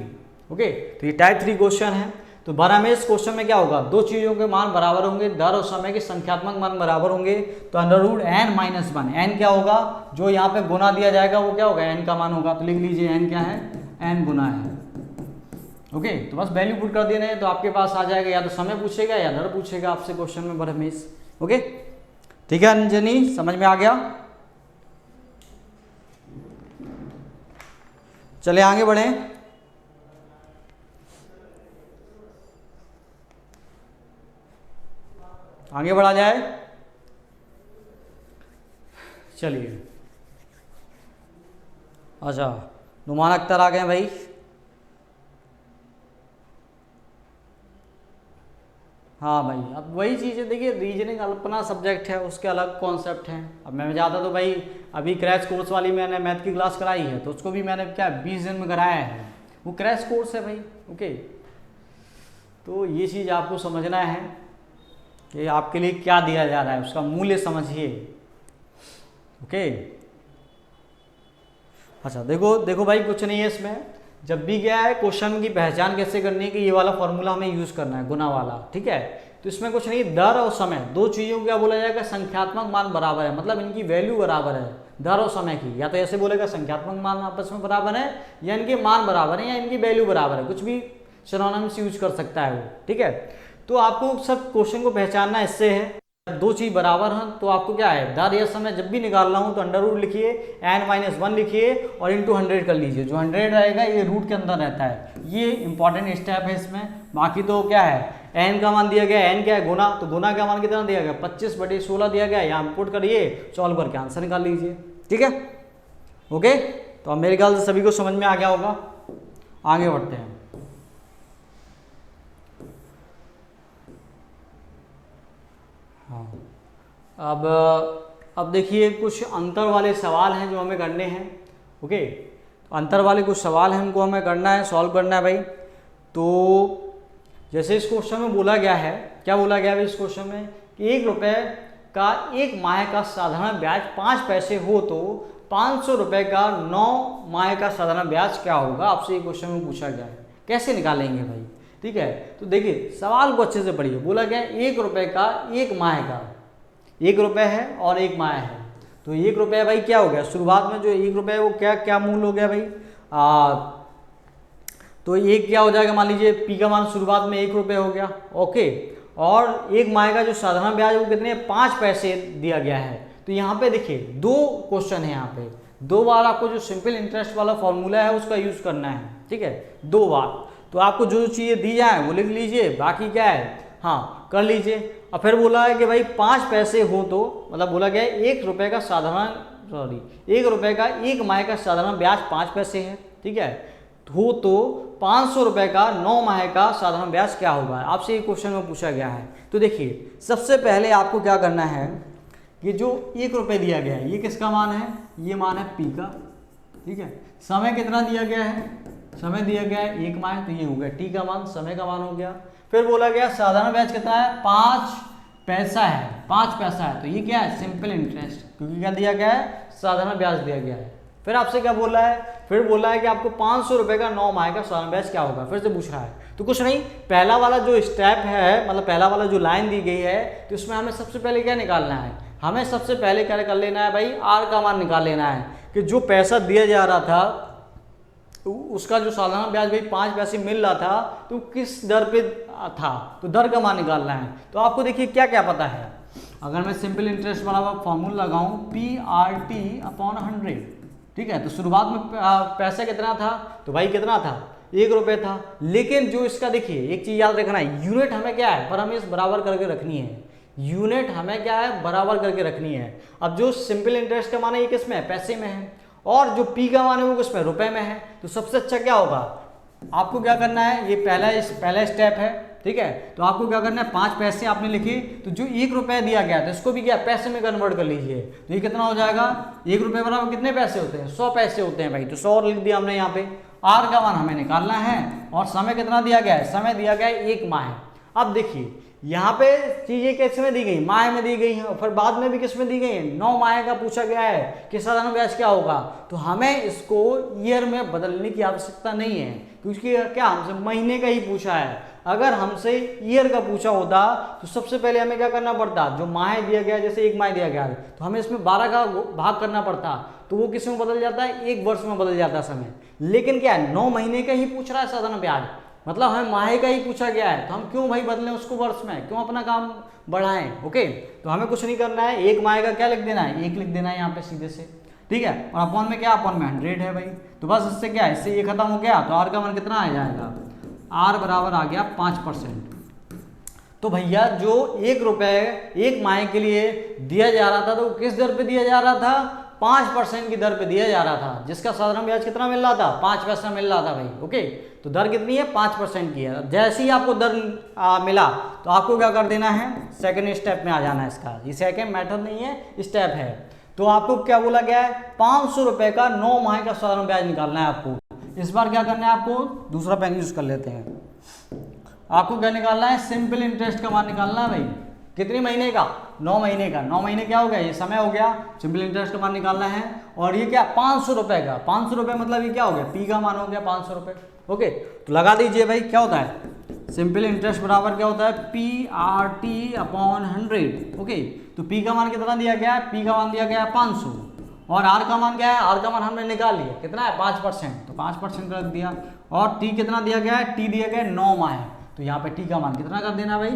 ओके, तो ये टाइप 3 क्वेश्चन है। तो बारहमें क्वेश्चन में क्या होगा, दो चीज़ों के मान बराबर होंगे, दर और समय के संख्यात्मक मान बराबर होंगे। तो अंडर रूट n-1, n क्या होगा, जो यहाँ पे गुना दिया जाएगा वो क्या होगा, n का मान होगा। तो लिख लीजिए n क्या है, n गुना है। ओके, तो बस वैल्यू पुट कर देना है, तो आपके पास आ जाएगा, या तो समय पूछेगा या दर पूछेगा आपसे क्वेश्चन में बरहमेश। ओके, ठीक है अंजनी, समझ में आ गया। चले आगे बढ़े। आगे बढ़ा जाए, चलिए। अच्छा, नुमान अख्तर आ गए भाई। हाँ भाई, अब वही चीज़ है, देखिए रीजनिंग अपना सब्जेक्ट है, उसके अलग कॉन्सेप्ट हैं। अब मैं जाता तो भाई, अभी क्रैश कोर्स वाली मैंने मैथ की क्लास कराई है, तो उसको भी मैंने क्या 20 दिन में कराया है, वो क्रैश कोर्स है भाई। ओके, तो ये चीज़ आपको समझना है कि आपके लिए क्या दिया जा रहा है, उसका मूल्य समझिए। ओके, अच्छा देखो भाई, कुछ नहीं है इसमें। जब भी क्या है, क्वेश्चन की पहचान कैसे करनी है कि ये वाला फॉर्मूला हमें यूज करना है, गुना वाला, ठीक है। तो इसमें कुछ नहीं, दर और समय दो चीज़ों को क्या बोला जाएगा, संख्यात्मक मान बराबर है, मतलब इनकी वैल्यू बराबर है, दर और समय की। या तो ऐसे बोलेगा संख्यात्मक मान आपस में बराबर है, या इनके मान बराबर है, या इनकी वैल्यू बराबर है, कुछ भी सिनोनिम्स यूज कर सकता है वो, ठीक है। तो आपको सब क्वेश्चन को पहचानना इससे है, दो चीज बराबर हैं तो आपको क्या है, दर या समय जब भी निकाल रहा हूं तो अंडर रूट लिखिए, n-1 लिखिए और इंटू 100 कर लीजिए। जो 100 रहेगा ये रूट के अंदर रहता है, ये इंपॉर्टेंट स्टेप है इसमें। बाकी तो क्या है, n का मान दिया गया, n क्या है, गुना, तो गुना का मान कितना दिया गया, 25/16 दिया गया। यहाँ पुट करिए, सॉल्व करके आंसर निकाल लीजिए, ठीक है। ओके, तो अब मेरे ख्याल से सभी को समझ में आ गया होगा। आगे बढ़ते हैं। हाँ, अब देखिए कुछ अंतर वाले सवाल हैं जो हमें करने हैं। ओके, तो अंतर वाले कुछ सवाल हैं, उनको हमें करना है, सॉल्व करना है भाई। तो जैसे इस क्वेश्चन में बोला गया है, क्या बोला गया है इस क्वेश्चन में कि 1 रुपये का 1 माह का साधारण ब्याज 5 पैसे हो तो 500 रुपये का 9 माह का साधारण ब्याज क्या होगा, आपसे ये क्वेश्चन में पूछा गया है। कैसे निकालेंगे भाई, ठीक है। तो देखिए सवाल को अच्छे से पढ़िए। बोला गया 1 रुपये का 1 माह का, 1 रुपये है और 1 माह है, तो 1 रुपये भाई क्या हो गया, शुरुआत में जो 1 रुपये है वो क्या क्या मूल्य हो गया भाई, तो ये क्या हो जाएगा, मान लीजिए पी का मान शुरुआत में 1 रुपये हो गया। ओके, और 1 माह का जो साधारण ब्याज है वो कितने 5 पैसे दिया गया है। तो यहाँ पे देखिए दो क्वेश्चन है, यहाँ पे 2 बार आपको जो सिंपल इंटरेस्ट वाला फॉर्मूला है उसका यूज करना है, ठीक है, 2 बार। तो आपको जो चीज़ें दी जाए वो लिख लीजिए, बाकी क्या है हाँ कर लीजिए। और फिर बोला है कि भाई 5 पैसे हो तो, मतलब बोला गया 1 रुपये का साधारण 1 रुपये का 1 माह का साधारण ब्याज 5 पैसे है, ठीक है। तो 500 रुपये का 9 माह का साधारण ब्याज क्या होगा, आपसे ये क्वेश्चन में पूछा गया है। तो देखिए सबसे पहले आपको क्या करना है, ये जो 1 रुपये दिया गया है ये किसका मान है, ये मान है पी का, ठीक है। समय कितना दिया गया है, समय दिया गया है 1 माह, तो ये हो गया टी का मान, समय का मान हो गया। फिर बोला गया साधारण ब्याज कितना है, 5 पैसा है, 5 पैसा है, तो ये क्या है, सिंपल इंटरेस्ट, क्योंकि क्या दिया गया है, साधारण ब्याज दिया गया है। फिर आपसे क्या बोला है, फिर बोला है कि आपको 500 रुपये का 9 माह का साधारण ब्याज क्या होगा, फिर से पूछ रहा है। तो कुछ नहीं, पहला वाला जो स्टेप है, मतलब पहला वाला जो लाइन दी गई है, तो इसमें हमें सबसे पहले क्या निकालना है, हमें सबसे पहले क्या कर लेना है भाई, आर का मान निकाल लेना है, कि जो पैसा दिया जा रहा था उसका जो साधारण ब्याज भाई 5 पैसे मिल रहा था, तो किस दर पे था, तो दर का मान निकालना है। तो आपको देखिए क्या क्या पता है, अगर मैं सिंपल इंटरेस्ट वाला फॉर्मूला लगाऊं PRT/100, ठीक है। तो शुरुआत में पैसा कितना था, तो भाई कितना था, 1 रुपये था। लेकिन जो इसका देखिए एक चीज याद रखना है, यूनिट हमें क्या है, पर हमें इस बराबर करके रखनी है, यूनिट हमें क्या है, बराबर करके रखनी है। अब जो सिंपल इंटरेस्ट का मान है ये किस में है, पैसे में है, और जो पी का मान है वो किस में, रुपए में है। तो सबसे अच्छा क्या होगा, आपको क्या करना है, ये पहला स्टेप है, ठीक है। तो आपको क्या करना है, 5 पैसे आपने लिखे, तो जो 1 रुपया दिया गया था इसको भी क्या पैसे में कन्वर्ट कर लीजिए, तो ये कितना हो जाएगा, 1 रुपये बराबर कितने पैसे होते हैं, 100 पैसे होते हैं भाई। तो 100 लिख दिया हमने यहाँ पे, आर का मान हमें निकालना है, और समय कितना दिया गया है, समय दिया गया है 1 माह। अब देखिए यहाँ पे चीजें किस में दी गई, माह में दी गई हैं, और फिर बाद में भी किस में दी गई है, 9 माह का पूछा गया है कि साधारण ब्याज क्या होगा। तो हमें इसको ईयर में बदलने की आवश्यकता नहीं है, क्योंकि क्या हमसे महीने का ही पूछा है। अगर हमसे ईयर का पूछा होता तो सबसे पहले हमें क्या करना पड़ता, जो माह दिया गया, जैसे 1 माह दिया गया तो हमें इसमें 12 का भाग करना पड़ता, तो वो किस में बदल जाता है, 1 वर्ष में बदल जाता समय। लेकिन क्या है, 9 महीने का ही पूछ रहा है साधारण ब्याज, मतलब हमें माह का ही पूछा गया है, तो हम क्यों भाई बदलें उसको वर्ष में, क्यों अपना काम बढ़ाएं। ओके, तो हमें कुछ नहीं करना है, 1 माह का क्या लिख देना है, 1 लिख देना है यहाँ पे सीधे से, ठीक है। और अपॉन में क्या, अपॉन में 100 है भाई, तो बस इससे क्या है, इससे ये खत्म हो गया, तो आर का मान कितना आ जाएगा, आर बराबर आ गया 5%। तो भैया जो 1 रुपये 1 माह के लिए दिया जा रहा था, तो किस दर पे दिया जा रहा था, 5% की दर पे दिया जा रहा था, जिसका साधारण ब्याज कितना मिल रहा था, 5 पैसा मिल रहा था भाई। ओके, तो दर कितनी है, 5% की है। जैसे ही आपको दर मिला तो आपको क्या कर देना है, सेकंड स्टेप में आ जाना है इसका, ये सेकंड मेथड नहीं है, स्टेप है। तो आपको क्या बोला गया है, 500 रुपये का 9 माह का साधारण ब्याज निकालना है आपको। इस बार क्या करना है, आपको दूसरा पेन यूज कर लेते हैं। आपको क्या निकालना है, सिंपल इंटरेस्ट का मान निकालना है भाई, कितने महीने का, 9 महीने का। 9 महीने क्या हो गया, ये समय हो गया, सिंपल इंटरेस्ट का मान निकालना है। और ये क्या, 500 रुपये का, 500 रुपये मतलब ये क्या हो गया, पी का मान हो गया 500 रुपये। ओके, तो लगा दीजिए भाई, क्या होता है, सिंपल इंटरेस्ट बराबर क्या होता है, PRT/100। ओके, तो पी का मान कितना दिया गया है, पी का मान दिया गया है 500, और आर का मान क्या है, आर का मान हमने निकाल लिया, कितना है 5%, तो 5% रख दिया। और टी कितना दिया गया है, टी दिया गया है 9 माह, तो यहाँ पे टी का मान कितना कर देना भाई,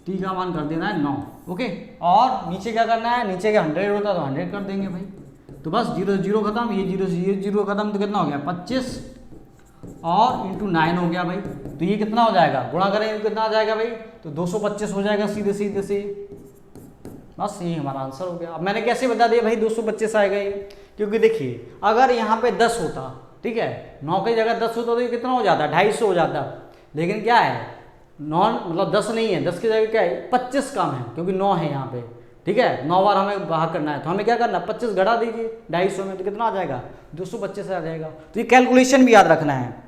टी का मान कर देना है 9। ओके, और नीचे क्या करना है, नीचे का 100 होता तो 100 कर देंगे भाई। तो बस 0 0 खत्म, ये 0 0 खत्म, तो कितना हो गया 25 और इंटू 9 हो गया भाई। तो ये कितना हो जाएगा, गुणा करेंगे कितना आ जाएगा भाई, तो 225 हो जाएगा सीधे सीधे से। बस ये हमारा आंसर हो गया। अब मैंने कैसे बता दिया भाई 225 आएगा ये, क्योंकि देखिए अगर यहाँ पे 10 होता, ठीक है, 9 की जगह 10 होता तो ये कितना हो जाता, 250 हो जाता। लेकिन क्या है, 9 मतलब 10 नहीं है, 10 की जगह क्या है 25 कम है, क्योंकि 9 है यहाँ पे, ठीक है। 9 बार हमें भाग करना है, तो हमें क्या करना है, 25 घटा दीजिए 250 में, तो कितना आ जाएगा 225 आ जाएगा। तो ये कैलकुलेशन भी याद रखना है।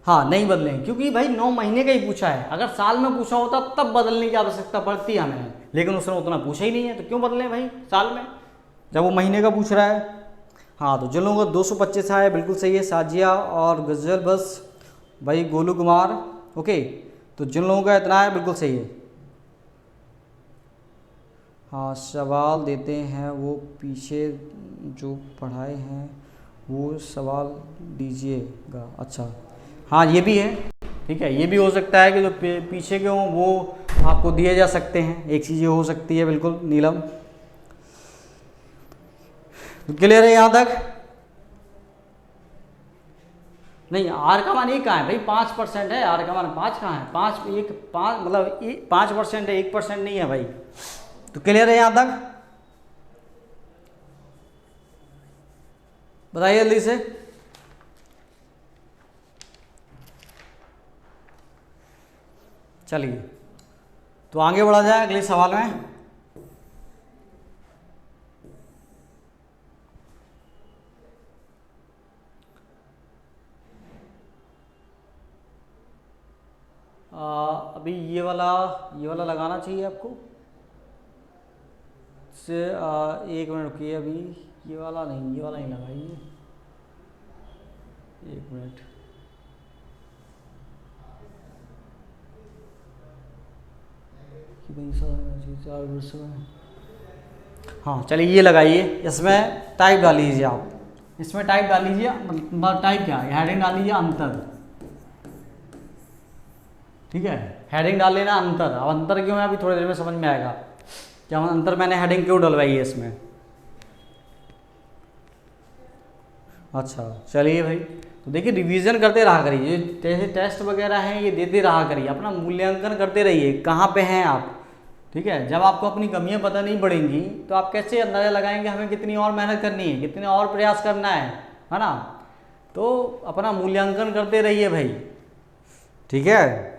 हाँ, नहीं बदलेंगे, क्योंकि भाई 9 महीने का ही पूछा है। अगर साल में पूछा होता तब बदलने की आवश्यकता पड़ती है हमें, लेकिन उसने उतना पूछा ही नहीं है, तो क्यों बदलें भाई साल में, जब वो महीने का पूछ रहा है। हाँ, तो जिन लोगों को 225 आया बिल्कुल सही है, साजिया और गजल बस भाई, गोलू कुमार। ओके, तो जिन लोगों का इतना है बिल्कुल सही है। हाँ, सवाल देते हैं वो पीछे जो पढ़ाए हैं वो सवाल दीजिएगा। अच्छा, हाँ ये भी है, ठीक है, ये भी हो सकता है कि जो पीछे के हों वो आपको दिए जा सकते हैं, एक चीज़ ये हो सकती है बिल्कुल। नीलम, क्लियर है यहाँ तक? नहीं, आर का मान ये कहाँ है भाई, 5% है, आर का मान 5 कहाँ है, 5 मतलब 5% है, 1% नहीं है भाई। तो क्लियर है यहाँ तक? बताइए जल्दी से। चलिए तो आगे बढ़ा जाए अगले सवाल में। अभी ये वाला लगाना चाहिए आपको। से 1 मिनट रुकिए, अभी ये वाला नहीं लगाइए, 1 मिनट। हाँ चलिए ये लगाइए, इसमें टाइप डाल लीजिए आप, इसमें टाइप डाल लीजिए, मतलब टाइप क्या है, हेडिंग डाल लीजिए अंतर। ठीक है, हेडिंग डाल लेना अंतर। अब अंतर क्यों है अभी थोड़ी देर में समझ में आएगा क्या अंतर मैंने हेडिंग क्यों डलवाई है इसमें। अच्छा चलिए भाई, तो देखिए रिवीजन करते रहा करिए, जैसे टेस्ट वगैरह हैं ये देते रहा करिए, अपना मूल्यांकन करते रहिए कहाँ पे हैं आप। ठीक है, जब आपको अपनी कमियां पता नहीं पड़ेंगी तो आप कैसे अंदाज़ा लगाएंगे हमें कितनी और मेहनत करनी है, कितने और प्रयास करना है ना। तो अपना मूल्यांकन करते रहिए भाई, ठीक है,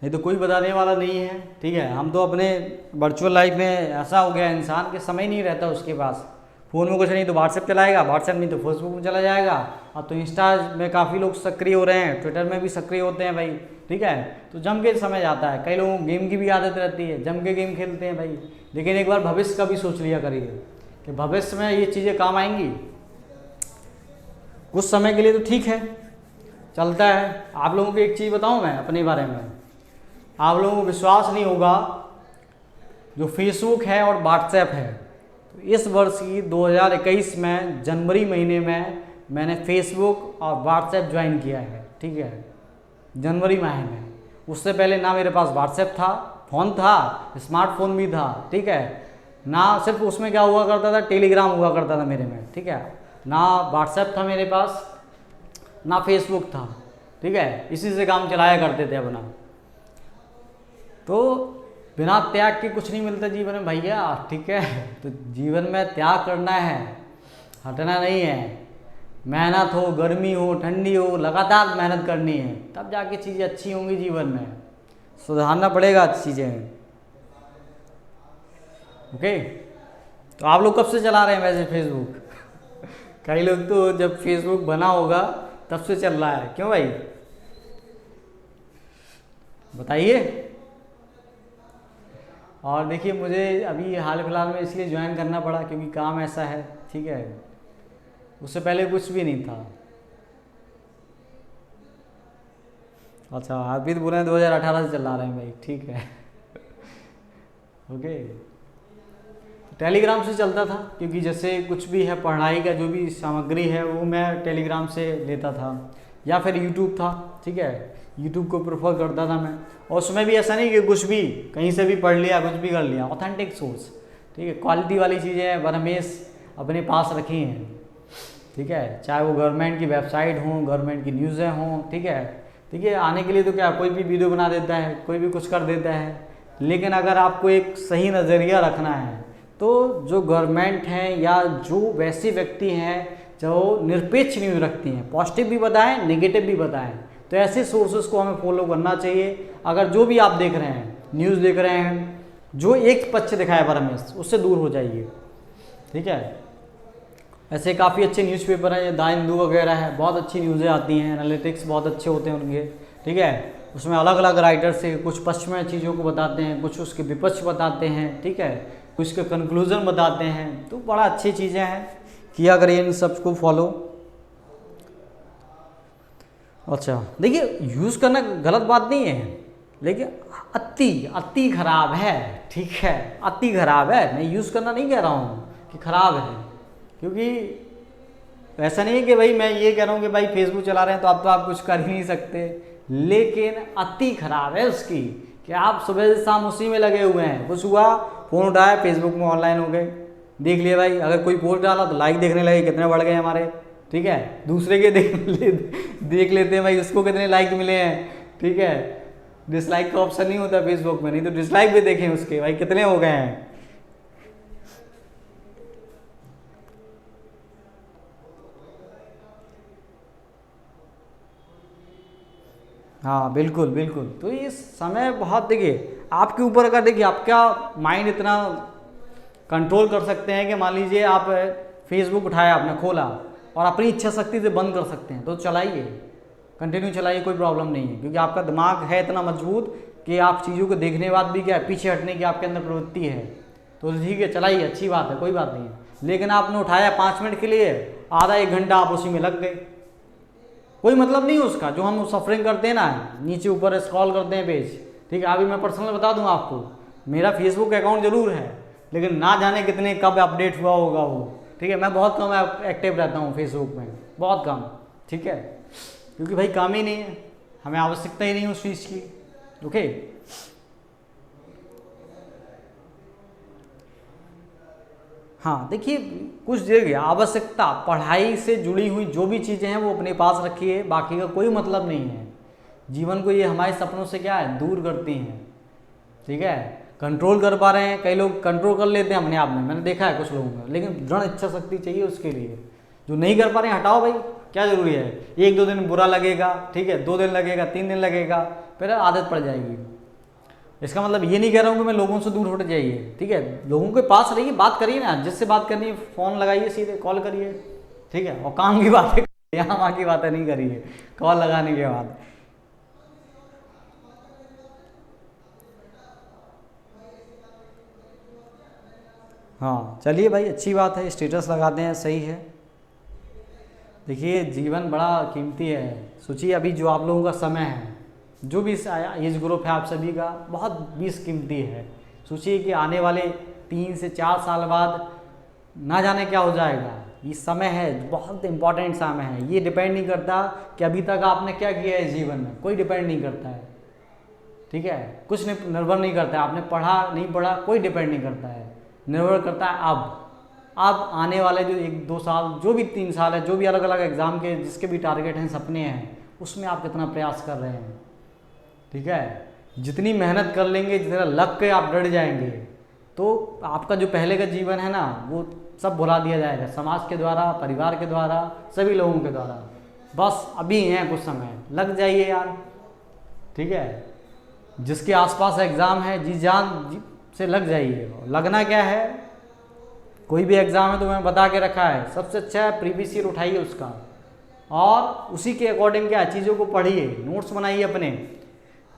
नहीं तो कोई बताने वाला नहीं है। ठीक है, हम तो अपने वर्चुअल लाइफ में ऐसा हो गया इंसान के समय नहीं रहता उसके पास, फ़ोन में कुछ नहीं तो व्हाट्सएप चलाएगा, व्हाट्सएप नहीं तो फेसबुक में चला जाएगा। अब तो इंस्टा में काफ़ी लोग सक्रिय हो रहे हैं, ट्विटर में भी सक्रिय होते हैं भाई। ठीक है, तो जम के समय जाता है, कई लोगों को गेम की भी आदत रहती है, जम के गेम खेलते हैं भाई। लेकिन एक बार भविष्य का भी सोच लिया करिए कि भविष्य में ये चीज़ें काम आएंगी। कुछ समय के लिए तो ठीक है, चलता है। आप लोगों को एक चीज़ बताऊँ मैं अपने बारे में, आप लोगों को विश्वास नहीं होगा, जो फेसबुक है और व्हाट्सएप है, तो इस वर्ष की 2021 में जनवरी महीने में मैंने फेसबुक और व्हाट्सएप ज्वाइन किया है। ठीक है, जनवरी माह में। उससे पहले ना मेरे पास व्हाट्सएप था, फ़ोन था, स्मार्टफोन भी था। ठीक है, ना सिर्फ उसमें क्या हुआ करता था, टेलीग्राम हुआ करता था मेरे में। ठीक है, ना व्हाट्सएप था मेरे पास, ना फेसबुक था। ठीक है, इसी से काम चलाया करते थे अपना। तो बिना त्याग के कुछ नहीं मिलता जीवन में भैया। ठीक है, तो जीवन में त्याग करना है, हटना नहीं है। मेहनत हो, गर्मी हो, ठंडी हो, लगातार मेहनत करनी है, तब जाके चीज़ें अच्छी होंगी जीवन में। सुधारना पड़ेगा चीज़ें। ओके, तो आप लोग कब से चला रहे हैं वैसे फेसबुक? कई लोग तो जब फेसबुक बना होगा तब से चल रहा है, क्यों भाई बताइए। और देखिए मुझे अभी हाल फिलहाल में इसलिए ज्वाइन करना पड़ा क्योंकि काम ऐसा है। ठीक है, उससे पहले कुछ भी नहीं था। अच्छा, आप भी तो बोले 2018 से चला रहे हैं भाई। ठीक है ओके, टेलीग्राम से चलता था क्योंकि जैसे कुछ भी है, पढ़ाई का जो भी सामग्री है वो मैं टेलीग्राम से लेता था, या फिर यूट्यूब था। ठीक है, यूट्यूब को प्रेफर करता था मैं। और उसमें भी ऐसा नहीं कि कुछ भी कहीं से भी पढ़ लिया, कुछ भी कर लिया, ऑथेंटिक सोर्स। ठीक है, क्वालिटी वाली चीज़ें बरहमेश अपने पास रखी हैं। ठीक है, चाहे वो गवर्नमेंट की वेबसाइट हों, गवर्नमेंट की न्यूज़ें हों। ठीक है, देखिए आने के लिए तो क्या कोई भी वीडियो बना देता है, कोई भी कुछ कर देता है, लेकिन अगर आपको एक सही नज़रिया रखना है तो जो गवर्नमेंट है या जो वैसे व्यक्ति हैं जो निरपेक्ष न्यूज़ रखती हैं, पॉजिटिव भी बताएं, नेगेटिव भी बताएं, तो ऐसे सोर्सेज को हमें फॉलो करना चाहिए। अगर जो भी आप देख रहे हैं, न्यूज़ देख रहे हैं, जो एक पक्ष दिखाया परमेश, उससे दूर हो जाइए। ठीक है, ऐसे काफ़ी अच्छे न्यूज़पेपर हैं, द हिंदू वगैरह है, बहुत अच्छी न्यूज़ें आती हैं, एनालिटिक्स बहुत अच्छे होते हैं उनके। ठीक है, उसमें अलग अलग राइटर से कुछ पक्ष में चीज़ों को बताते हैं, कुछ उसके विपक्ष बताते हैं। ठीक है, कुछ उसके कंक्लूजन बताते हैं, तो बड़ा अच्छी चीज़ें हैं, किया करिए इन सबको फॉलो। अच्छा देखिए, यूज़ करना गलत बात नहीं है, लेकिन अति खराब है। ठीक है, अति खराब है, मैं यूज़ करना नहीं कह रहा हूँ कि खराब है, क्योंकि ऐसा नहीं है कि भाई मैं ये कह रहा हूँ कि भाई फेसबुक चला रहे हैं तो आप कुछ कर ही नहीं सकते, लेकिन अति खराब है उसकी कि आप सुबह से शाम उसी में लगे हुए हैं। कुछ हुआ, फ़ोन उठाया, फेसबुक में ऑनलाइन हो गए, देख लिया भाई, अगर कोई पोस्ट डाला तो लाइक देखने लगे, कितने बढ़ गए हमारे। ठीक है, दूसरे के देख लेते हैं भाई, उसको कितने लाइक मिले हैं। ठीक है, डिसलाइक का ऑप्शन नहीं होता फेसबुक में, नहीं तो डिसलाइक भी देखें उसके, भाई कितने हो गए हैं। हाँ बिल्कुल बिल्कुल। तो ये समय बहुत, देखिए आपके ऊपर, अगर देखिए आपका माइंड इतना कंट्रोल कर सकते हैं कि मान लीजिए आप फेसबुक उठाया, आपने खोला और अपनी इच्छा शक्ति से बंद कर सकते हैं, तो चलाइए, कंटिन्यू चलाइए, कोई प्रॉब्लम नहीं है। क्योंकि आपका दिमाग है इतना मजबूत कि आप चीज़ों को देखने के बाद भी क्या है, पीछे हटने की आपके अंदर प्रवृत्ति है। तो ठीक है, चलाइए, अच्छी बात है, कोई बात नहीं है। लेकिन आपने उठाया 5 मिनट के लिए, आधा 1 घंटा आप उसी में लग गए, कोई मतलब नहीं उसका। जो हम सफरिंग करते हैं ना, नीचे ऊपर स्क्रॉल करते हैं पेज, ठीक है। अभी मैं पर्सनल बता दूं आपको, मेरा फेसबुक अकाउंट जरूर है, लेकिन ना जाने कितने कब अपडेट हुआ होगा वो, ठीक है। मैं बहुत कम एक्टिव रहता हूँ फेसबुक में, बहुत कम, ठीक है। क्योंकि भाई काम ही नहीं है, हमें आवश्यकता ही नहीं उस चीज़ की, ओके। हाँ देखिए, कुछ देखिए, आवश्यकता, पढ़ाई से जुड़ी हुई जो भी चीज़ें हैं वो अपने पास रखिए, बाकी का कोई मतलब नहीं है। जीवन को ये हमारे सपनों से क्या है, दूर करती हैं, ठीक है। कंट्रोल कर पा रहे हैं, कई लोग कंट्रोल कर लेते हैं अपने आप में, मैंने देखा है कुछ लोगों में, लेकिन दृढ़ इच्छा शक्ति चाहिए उसके लिए। जो नहीं कर पा रहे हैं, हटाओ भाई, क्या जरूरी है। 1-2 दिन बुरा लगेगा, ठीक है, 2 दिन लगेगा, 3 दिन लगेगा, फिर आदत पड़ जाएगी। इसका मतलब ये नहीं कह रहा हूँ कि मैं लोगों से दूर हट जाइए, ठीक है। लोगों के पास रहिए, बात करिए ना, जिससे बात करनी है फ़ोन लगाइए, सीधे कॉल करिए, ठीक है। और काम की बातें, यहाँ वहाँ की बातें नहीं करिए कॉल लगाने के बाद। हाँ चलिए भाई, अच्छी बात है, स्टेटस लगाते हैं, सही है। देखिए जीवन बड़ा कीमती है। सोचिए अभी जो आप लोगों का समय है, जो भी एज ग्रुप है आप सभी का, बहुत कीमती है। सोचिए कि आने वाले 3 से 4 साल बाद ना जाने क्या हो जाएगा। ये समय है, बहुत इंपॉर्टेंट समय है। ये डिपेंड नहीं करता कि अभी तक आपने क्या किया है जीवन में, कोई डिपेंड नहीं करता है, ठीक है। कुछ निर्भर नहीं करता है, आपने पढ़ा नहीं पढ़ा, कोई डिपेंड नहीं करता है। निर्भर करता है अब आने वाले जो 1-2 साल, जो भी 3 साल है, जो भी अलग अलग एग्ज़ाम के जिसके भी टारगेट हैं, सपने हैं, उसमें आप कितना प्रयास कर रहे हैं, ठीक है। जितनी मेहनत कर लेंगे, जितना लग के आप डर जाएंगे, तो आपका जो पहले का जीवन है ना, वो सब भुला दिया जाएगा, समाज के द्वारा, परिवार के द्वारा, सभी लोगों के द्वारा। बस अभी हैं कुछ समय, लग जाइए यार, ठीक है। जिसके आसपास एग्ज़ाम है, जी जान से लग जाइए। लगना क्या है, कोई भी एग्ज़ाम है तो मैंने बता के रखा है, सबसे अच्छा है प्रीवियस ईयर उठाइए उसका, और उसी के अकॉर्डिंग क्या चीज़ों को पढ़िए, नोट्स बनाइए अपने।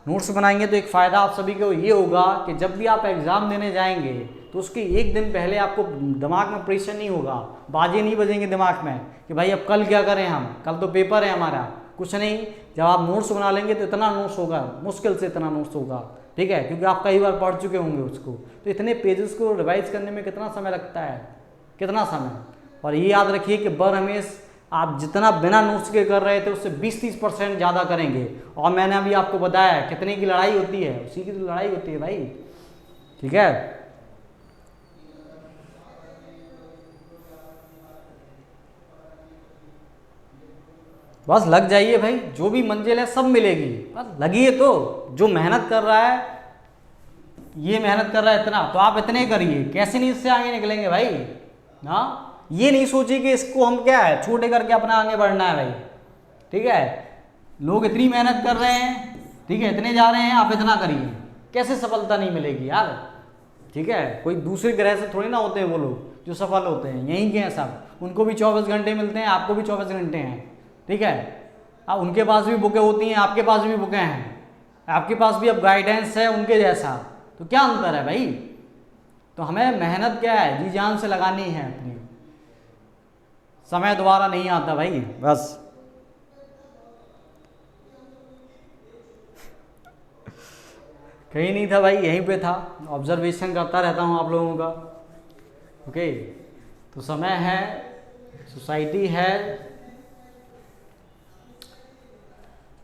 नोट्स बनाएंगे तो एक फ़ायदा आप सभी को ये होगा कि जब भी आप एग्ज़ाम देने जाएंगे तो उसके 1 दिन पहले आपको दिमाग में प्रेशर नहीं होगा, बाजे नहीं बजेंगे दिमाग में कि भाई अब कल क्या करें, हम कल तो पेपर है हमारा, कुछ नहीं। जब आप नोट्स बना लेंगे तो इतना नोट्स होगा, मुश्किल से इतना नोट्स होगा, ठीक है, क्योंकि आप कई बार पढ़ चुके होंगे उसको। तो इतने पेजेस को रिवाइज करने में कितना समय लगता है, कितना समय। और ये याद रखिए कि बरहमेश आप जितना बिना नोट्स के कर रहे थे उससे 20-30% ज़्यादा करेंगे। और मैंने अभी आपको बताया कितने की लड़ाई होती है, उसी की तो लड़ाई होती है भाई, ठीक है। बस लग जाइए भाई, जो भी मंजिल है सब मिलेगी, बस लगिए। तो जो मेहनत कर रहा है, ये मेहनत कर रहा है इतना, तो आप इतने करिए, कैसे नहीं इससे आगे निकलेंगे भाई। हाँ, ये नहीं सोचिए कि इसको हम क्या है छोटे करके अपना आगे बढ़ना है भाई, ठीक है। लोग इतनी मेहनत कर रहे हैं, ठीक है, इतने जा रहे हैं, आप इतना करिए, कैसे सफलता नहीं मिलेगी यार, ठीक है। कोई दूसरे ग्रह से थोड़ी ना होते हैं वो लोग जो सफल होते हैं, यहीं के हैं सब। उनको भी 24 घंटे मिलते हैं, आपको भी 24 घंटे हैं, ठीक है। अब उनके पास भी बुकें होती हैं, आपके पास भी बुकें हैं, आपके पास भी अब गाइडेंस है उनके जैसा, तो क्या अंतर है भाई। तो हमें मेहनत क्या है, जी जान से लगानी है अपनी, समय दोबारा नहीं आता भाई, बस। कहीं नहीं था भाई, यहीं पे था, ऑब्जर्वेशन करता रहता हूँ आप लोगों का, ओके। तो समय है, सोसाइटी है।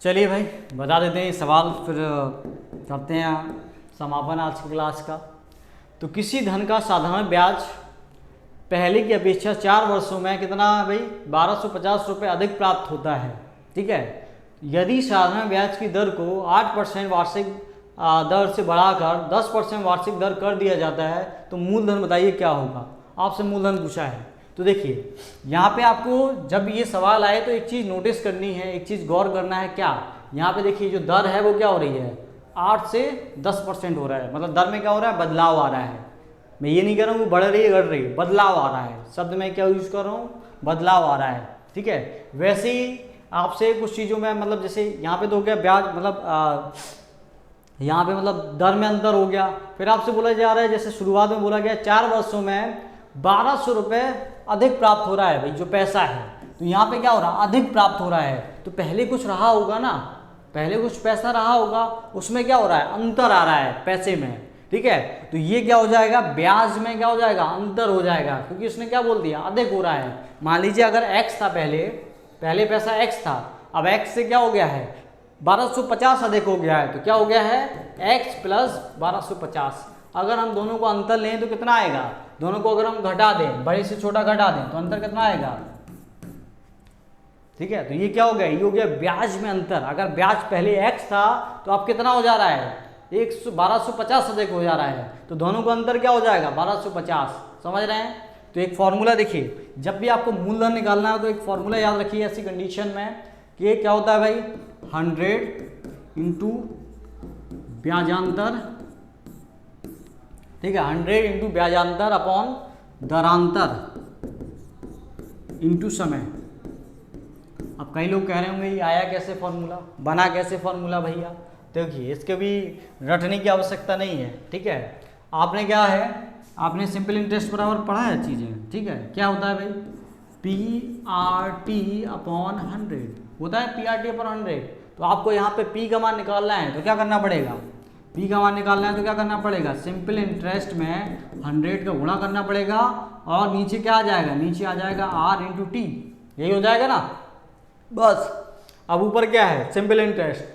चलिए भाई बता देते हैं सवाल, फिर करते हैं समापन आज की क्लास का। तो किसी धन का साधारण ब्याज पहले की अपेक्षा 4 वर्षों में कितना भाई 1250 रुपये अधिक प्राप्त होता है, ठीक है। यदि साधारण ब्याज की दर को 8% वार्षिक दर से बढ़ाकर 10% वार्षिक दर कर दिया जाता है तो मूलधन बताइए क्या होगा। आपसे मूलधन पूछा है। तो देखिए यहाँ पे आपको जब ये सवाल आए तो एक चीज़ नोटिस करनी है, एक चीज़ गौर करना है, क्या यहाँ पे देखिए जो दर है वो क्या हो रही है, 8 से 10% हो रहा है, मतलब दर में क्या हो रहा है, बदलाव आ रहा है। मैं ये नहीं कह रहा हूँ बढ़ रही है घट रही है, बदलाव आ रहा है, शब्द में क्या यूज कर रहा हूँ, बदलाव आ रहा है। ठीक है, वैसे ही आपसे कुछ चीज़ों में मतलब जैसे यहाँ पे तो हो गया ब्याज, मतलब यहाँ पे मतलब दर में अंतर हो गया। फिर आपसे बोला जा रहा है, जैसे शुरुआत में बोला गया 4 वर्षों में 1200 रुपये अधिक प्राप्त हो रहा है भाई, जो पैसा है। तो यहाँ पे क्या हो रहा है, अधिक प्राप्त हो रहा है। तो पहले कुछ रहा होगा ना, पहले कुछ पैसा रहा होगा, उसमें क्या हो रहा है, अंतर आ रहा है पैसे में। ठीक है, तो ये क्या हो जाएगा, ब्याज में क्या हो जाएगा, अंतर हो जाएगा, क्योंकि उसने क्या बोल दिया, अधिक हो रहा है। मान लीजिए अगर x था, पहले पैसा x था, अब x से क्या हो गया है, 1250 अधिक हो गया है। तो क्या हो गया है, x प्लस 1250। अगर हम दोनों को अंतर लें तो कितना आएगा, दोनों को अगर हम घटा दें, बड़े से छोटा घटा दें, तो अंतर कितना आएगा। ठीक है, तो ये क्या हो गया, ये हो गया ब्याज में अंतर। अगर ब्याज पहले x था तो अब कितना हो जा रहा है, 1250 अधिक हो जा रहा है, तो दोनों का अंतर क्या हो जाएगा, 1250। समझ रहे हैं। तो एक फॉर्मूला देखिए, जब भी आपको मूलधन निकालना है तो एक फॉर्मूला याद रखिए ऐसी कंडीशन में कि क्या होता है भाई, 100 इंटू ब्याजांतर। ठीक है, 100 इंटू ब्याजांतर अपॉन दरांतर इंटू समय। अब कई लोग कह रहे होंगे ये आया कैसे फॉर्मूला, बना कैसे फॉर्मूला भैया। देखिए इसके भी रटने की आवश्यकता नहीं है। ठीक है, आपने क्या है, आपने सिंपल इंटरेस्ट बराबर पढ़ा है चीज़ें। ठीक है, क्या होता है भाई, PRT अपॉन 100 होता है, PRT अपॉन 100। तो आपको यहाँ पे P का मान निकालना है तो क्या करना पड़ेगा, P का मान निकालना है तो क्या करना पड़ेगा, सिंपल इंटरेस्ट में 100 का गुणा करना पड़ेगा, और नीचे क्या आ जाएगा, नीचे आ जाएगा R इंटू टी, यही हो जाएगा ना बस। अब ऊपर क्या है, सिंपल इंटरेस्ट।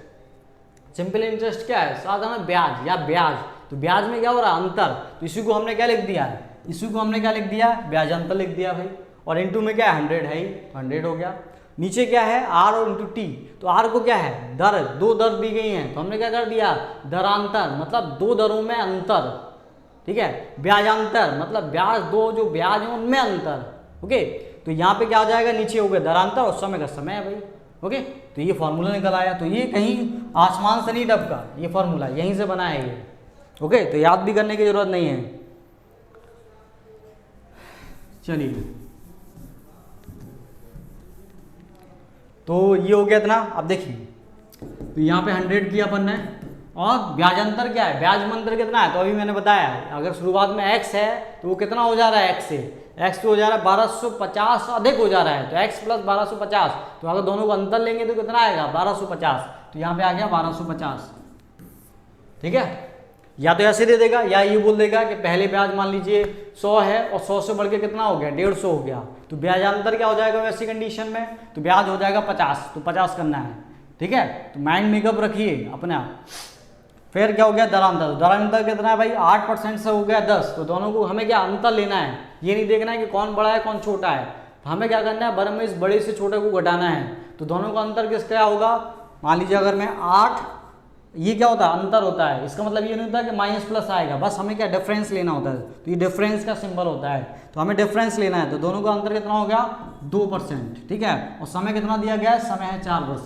सिंपल इंटरेस्ट क्या है, साधारण ब्याज या ब्याज। तो ब्याज में क्या हो रहा है, अंतर। तो इसी को हमने क्या लिख दिया, इसी को हमने क्या लिख दिया, ब्याजांतर लिख दिया भाई। और इंटू में क्या है, 100 है ही, 100 हो गया। नीचे क्या है, आर और इंटू टी। तो आर को क्या है, दर, दो दर दी गई हैं, तो हमने क्या कर दिया, दरांतर, मतलब दो दरों में अंतर। ठीक है, ब्याजांतर मतलब ब्याज, दो जो ब्याज है उनमें अंतर। ओके, तो यहाँ पे क्या आ जाएगा, नीचे हो गया दरांतर और समय का समय है भाई। ओके, तो ये फॉर्मूला निकल आया। तो ये कहीं आसमान से नहीं टपका, ये फॉर्मूला यहीं से बना है ये। ओके, तो याद भी करने की जरूरत नहीं है। चलिए, तो ये हो गया इतना। अब देखिए, तो यहाँ पे 100 किया अपन ने, और ब्याज अंतर क्या है, ब्याज में अंतर कितना है, तो अभी मैंने बताया है, अगर शुरुआत में x है तो वो कितना हो जा रहा है, x से x तो हो जा रहा है 1250 अधिक हो जा रहा है, तो x प्लस 1250। तो अगर दोनों को अंतर लेंगे तो कितना आएगा, 1250। तो यहाँ पे आ गया 1250। ठीक है, या तो ऐसे दे देगा, या ये बोल देगा कि पहले ब्याज मान लीजिए 100 है और 100 से बढ़ के कितना हो गया, 150 हो गया। तो ब्याजांतर क्या हो जाएगा वैसी कंडीशन में, तो ब्याज हो जाएगा 50, तो 50 करना है। ठीक है, तो माइंड मेकअप रखिए अपना। फिर क्या हो गया, दरांतर। दरांतर कितना है भाई, 8% से हो गया 10। तो दोनों को हमें क्या अंतर लेना है, ये नहीं देखना है कि कौन बड़ा है कौन छोटा है। तो हमें क्या करना है, बड़े में इस बड़े से छोटे को घटाना है। तो दोनों का अंतर किस क्या होगा, मान लीजिए अगर मैं 8, ये क्या होता है, अंतर होता है। इसका मतलब ये नहीं होता कि माइनस प्लस आएगा, बस हमें क्या डिफरेंस लेना होता है। तो ये डिफरेंस का सिंबल होता है, तो हमें डिफरेंस लेना है। तो दोनों का अंतर कितना हो गया, 2%। ठीक है, और समय कितना दिया गया है, समय है 4 वर्ष।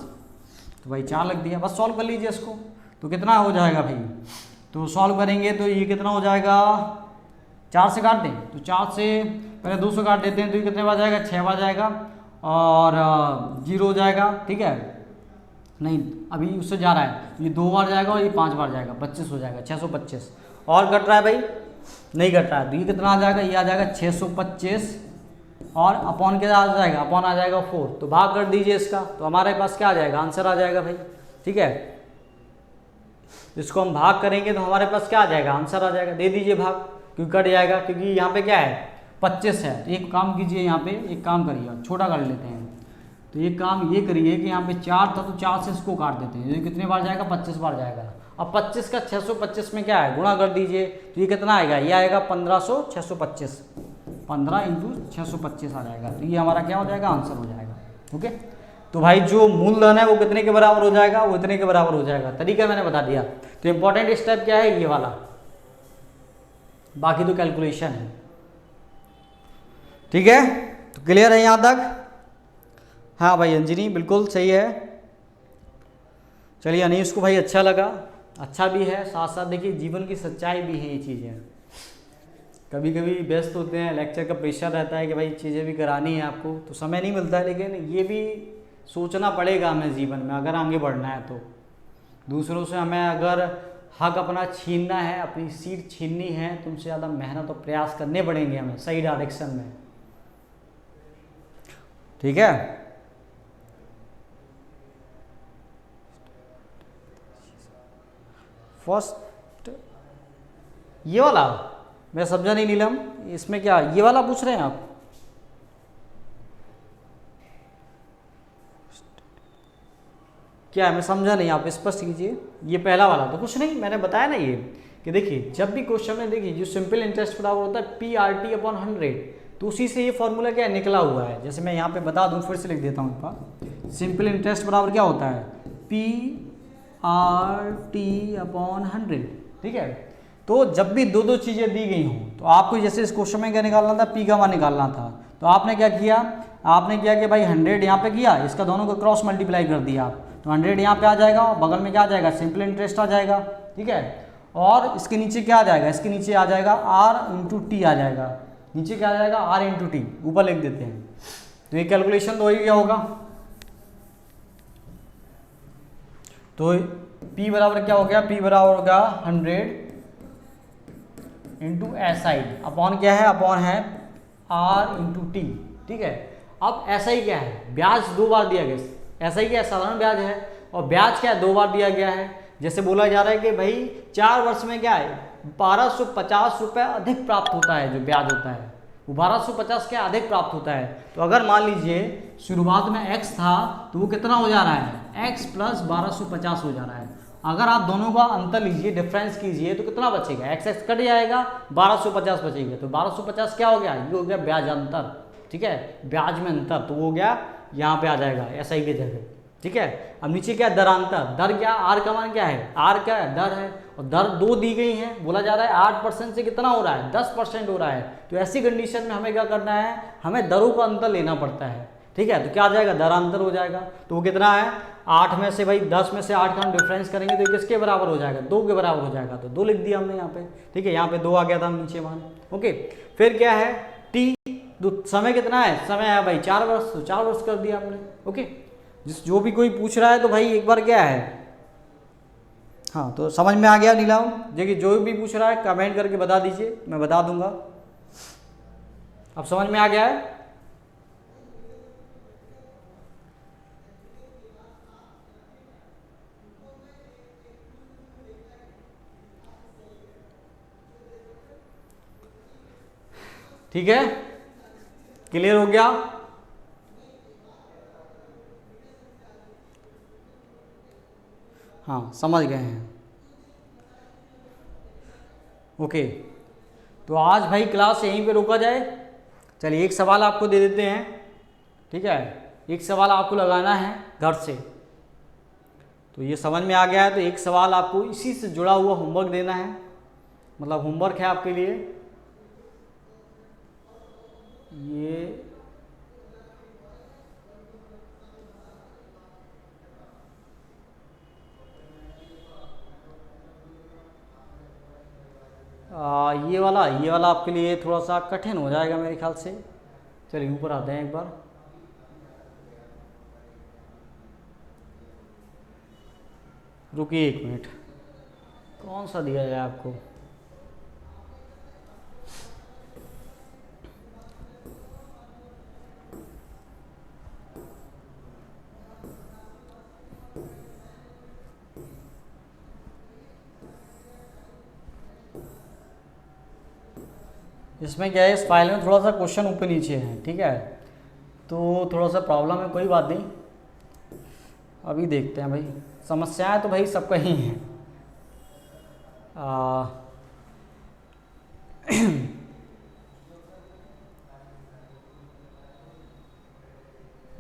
तो भाई 4 लग दिया, बस सॉल्व कर लीजिए इसको। तो कितना हो जाएगा भाई, तो सॉल्व करेंगे तो ये कितना हो जाएगा, 4 से काट दें तो 4 से पहले 2 से काट देते हैं, तो ये कितने बार जाएगा, 6 बार जाएगा, और 0 हो जाएगा। ठीक है, नहीं अभी उससे जा रहा है, ये 2 बार जाएगा और ये 5 बार जाएगा, 25 हो जाएगा, 625। और कट रहा है भाई, नहीं कट रहा है, तो ये कितना आ जाएगा, ये आ जाएगा 625, और अपॉन क्या आ जाएगा, अपॉन आ जाएगा 4। तो भाग कर दीजिए इसका, तो हमारे पास क्या आ जाएगा, आंसर आ जाएगा भाई। ठीक है, इसको हम भाग करेंगे तो हमारे पास क्या आ जाएगा, आंसर आ जाएगा। दे दीजिए भाग, क्योंकि कट जाएगा, क्योंकि यहाँ पे क्या है, 25 है। तो एक काम कीजिए, यहाँ पे एक काम करिए, छोटा कर लेते हैं। तो ये काम ये करिए कि यहाँ पे 4 था, तो 4 से इसको काट देते हैं। ये कितने बार जाएगा, 25 बार जाएगा। अब 25 का 625 में क्या है, गुणा कर दीजिए, तो ये कितना आएगा, ये आएगा 1500 625, 15 इंटू 625 आ जाएगा। तो ये हमारा क्या हो जाएगा, आंसर हो जाएगा। ओके, तो भाई जो मूलधन है वो कितने के बराबर हो जाएगा, वो इतने के बराबर हो जाएगा। तरीका मैंने बता दिया। तो इंपॉर्टेंट स्टेप क्या है, ये वाला, बाकी तो कैलकुलेशन है। ठीक है, तो क्लियर है यहाँ तक। हाँ भाई अंजनी, बिल्कुल सही है। चलिए अनीस को भाई अच्छा लगा, अच्छा भी है, साथ साथ देखिए जीवन की सच्चाई भी है ये चीज़ें। कभी कभी व्यस्त होते हैं, लेक्चर का प्रेशर रहता है कि भाई चीज़ें भी करानी है आपको, तो समय नहीं मिलता है, लेकिन ये भी सोचना पड़ेगा हमें जीवन में अगर आगे बढ़ना है तो। दूसरों से हमें अगर हक अपना छीनना है, अपनी सीट छीननी है, तो उनसे ज़्यादा मेहनत और प्रयास करने पड़ेंगे हमें सही डायरेक्शन में, ठीक है। फर्स्ट ये वाला मैं समझा नहीं नीलम, इसमें क्या ये वाला पूछ रहे हैं आप? क्या है मैं समझा नहीं, आप स्पष्ट कीजिए। ये पहला वाला तो कुछ नहीं, मैंने बताया ना ये कि देखिए जब भी क्वेश्चन में देखिए जो सिंपल इंटरेस्ट बराबर होता है PRT/100, तो उसी से ये फॉर्मूला क्या निकला हुआ है। जैसे मैं यहाँ पे बता दूँ, फिर से लिख देता हूँ, सिंपल इंटरेस्ट बराबर क्या होता है PRT/100, ठीक है। तो जब भी दो दो चीज़ें दी गई हों, तो आपको जैसे इस क्वेश्चन में क्या निकालना था, P का मान निकालना था, तो आपने क्या किया, आपने किया कि भाई 100 यहाँ पे किया, इसका दोनों को क्रॉस मल्टीप्लाई कर दिया, तो 100 यहाँ पे आ जाएगा और बगल में क्या आ जाएगा, सिंपल इंटरेस्ट आ जाएगा, ठीक है। और इसके नीचे क्या आ जाएगा, इसके नीचे आ जाएगा R/T आ जाएगा, नीचे क्या आ जाएगा R/T, ऊपर लिख देते हैं। तो ये कैलकुलेशन तो हो ही गया होगा। तो P बराबर क्या हो गया, P बराबर होगा 100 इंटू SI अपॉन क्या है, अपॉन है R/T, ठीक है। अब SI क्या है, ब्याज 2 बार दिया गया, SI क्या है, साधारण ब्याज है, और ब्याज क्या है 2 बार दिया गया है। जैसे बोला जा रहा है कि भाई 4 वर्ष में क्या है 1250 रुपये अधिक प्राप्त होता है, जो ब्याज होता है वो 1250 क्या अधिक प्राप्त होता है। तो अगर मान लीजिए शुरुआत में x था, तो वो कितना हो जा रहा है, x प्लस 1250 हो जा रहा है। अगर आप दोनों का अंतर लीजिए, डिफरेंस कीजिए, तो कितना बचेगा, x कट जाएगा, 1250 बचेगा। तो 1250 क्या हो गया, ये हो गया ब्याज अंतर, ठीक है, ब्याज में अंतर, तो वो हो गया यहाँ पे आ जाएगा SI की जगह, ठीक है। अब नीचे क्या है, दरांतर, दर क्या, R का मान क्या है, R क्या है, दर है, और दर 2 दी गई है, बोला जा रहा है 8% से कितना हो रहा है, 10% हो रहा है। तो ऐसी कंडीशन में हमें क्या करना है, हमें दरों का अंतर लेना पड़ता है, ठीक है। तो क्या आ जाएगा, दरांतर हो जाएगा। तो वो कितना है, 8 में से भाई 10 में से 8 का हम डिफरेंस करेंगे तो किसके बराबर हो जाएगा, 2 के बराबर हो जाएगा। तो 2 लिख दिया हमने यहाँ पे, ठीक है, यहाँ पे 2 आ गया था नीचे मान, ओके। फिर क्या है T, समय कितना है, समय है भाई 4 वर्ष, तो 4 वर्ष कर दिया हमने, ओके। जो भी कोई पूछ रहा है तो भाई एक बार क्या है, हाँ तो समझ में आ गया नीलम। देखिए जो भी पूछ रहा है कमेंट करके बता दीजिए, मैं बता दूंगा। अब समझ में आ गया है, ठीक है, क्लियर हो गया। हाँ समझ गए हैं, ओके। तो आज भाई क्लास यहीं पे रोका जाए। चलिए एक सवाल आपको दे देते हैं, ठीक है, एक सवाल आपको लगाना है घर से। तो ये समझ में आ गया है, तो एक सवाल आपको इसी से जुड़ा हुआ होमवर्क देना है, मतलब होमवर्क है आपके लिए ये। ये वाला आपके लिए थोड़ा सा कठिन हो जाएगा मेरे ख्याल से। चलिए ऊपर आते हैं एक बार, रुकिए 1 मिनट, कौन सा दिया जाए आपको। इसमें क्या है, इस फाइल में थोड़ा सा क्वेश्चन ऊपर नीचे है, ठीक है, तो थोड़ा सा प्रॉब्लम है, कोई बात नहीं, अभी देखते हैं भाई। समस्याएं तो भाई सबका ही हैं,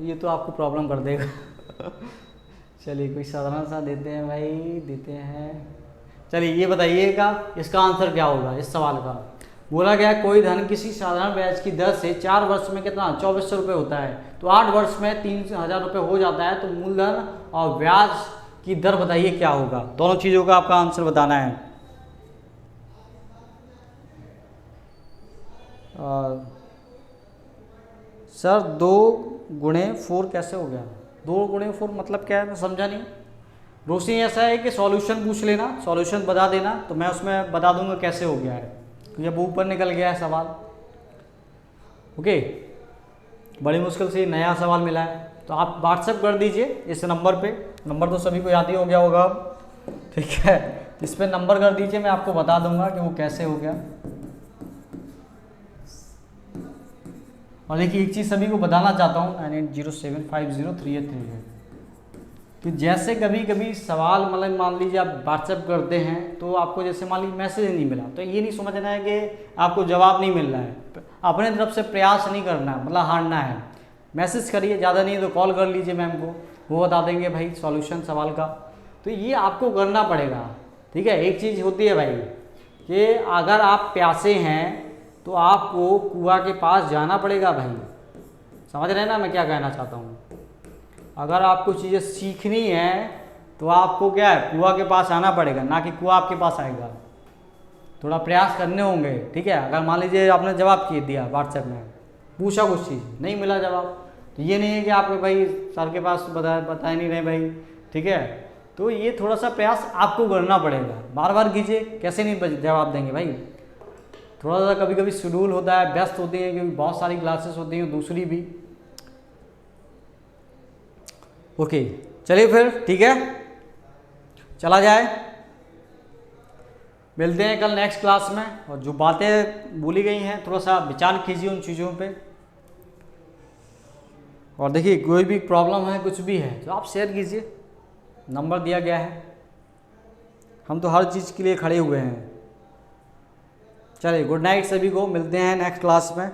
ये तो आपको प्रॉब्लम कर देगा। चलिए कोई साधारण सा देते हैं भाई, देते हैं। चलिए ये बताइएगा इसका आंसर क्या होगा इस सवाल का। बोला गया कोई धन किसी साधारण ब्याज की दर से 4 वर्ष में कितना 2400 रुपये होता है, तो 8 वर्ष में 3000 रुपये हो जाता है, तो मूलधन और ब्याज कि इधर बताइए क्या होगा, दोनों चीज़ों का आपका आंसर बताना है। सर 2 × 4 कैसे हो गया? 2 × 4 मतलब क्या है, मैं समझा नहीं। रोशनी ऐसा है कि सॉल्यूशन पूछ लेना, सॉल्यूशन बता देना, तो मैं उसमें बता दूंगा कैसे हो गया है, क्योंकि अब ऊपर निकल गया है सवाल। ओके, बड़ी मुश्किल से नया सवाल मिला है, तो आप व्हाट्सएप कर दीजिए इस नंबर पे। नंबर तो सभी को याद ही हो गया होगा अब, ठीक है। इस पर नंबर कर दीजिए, मैं आपको बता दूंगा कि वो कैसे हो गया। और देखिए एक चीज़ सभी को बताना चाहता हूँ, 9807503833 है कि जैसे कभी कभी सवाल मतलब मान लीजिए आप व्हाट्सएप करते हैं तो आपको जैसे मान लीजिए मैसेज नहीं मिला, तो ये नहीं समझना है कि आपको जवाब नहीं मिल रहा है। अपने तरफ से प्रयास नहीं करना है, मतलब हारना है। मैसेज करिए, ज़्यादा नहीं तो कॉल कर लीजिए मैम को, वो बता देंगे भाई सॉल्यूशन सवाल का। तो ये आपको करना पड़ेगा, ठीक है। एक चीज़ होती है भाई कि अगर आप प्यासे हैं तो आपको कुआं के पास जाना पड़ेगा भाई, समझ रहे हैं ना मैं क्या कहना चाहता हूँ। अगर आपको चीज़ें सीखनी है तो आपको क्या है, कुआं के पास आना पड़ेगा, ना कि कुआं आपके पास आएगा। थोड़ा प्रयास करने होंगे, ठीक है। अगर मान लीजिए आपने जवाब दिया व्हाट्सएप में, पूछा कुछ चीज़ नहीं मिला जवाब, तो ये नहीं है कि आपके भाई सर के पास बता नहीं रहे भाई, ठीक है। तो ये थोड़ा सा प्रयास आपको करना पड़ेगा, बार बार कीजिए, कैसे नहीं जवाब देंगे भाई। थोड़ा सा कभी कभी शेड्यूल होता है, व्यस्त होती है, क्योंकि बहुत सारी क्लासेस होती हैं दूसरी भी। ओके चलिए फिर, ठीक है, चला जाए। मिलते हैं कल नेक्स्ट क्लास में, और जो बातें भूली गई हैं थोड़ा सा विचार कीजिए उन चीज़ों पे। और देखिए कोई भी प्रॉब्लम है, कुछ भी है तो आप शेयर कीजिए, नंबर दिया गया है, हम तो हर चीज़ के लिए खड़े हुए हैं। चलिए गुड नाइट सभी को, मिलते हैं नेक्स्ट क्लास में।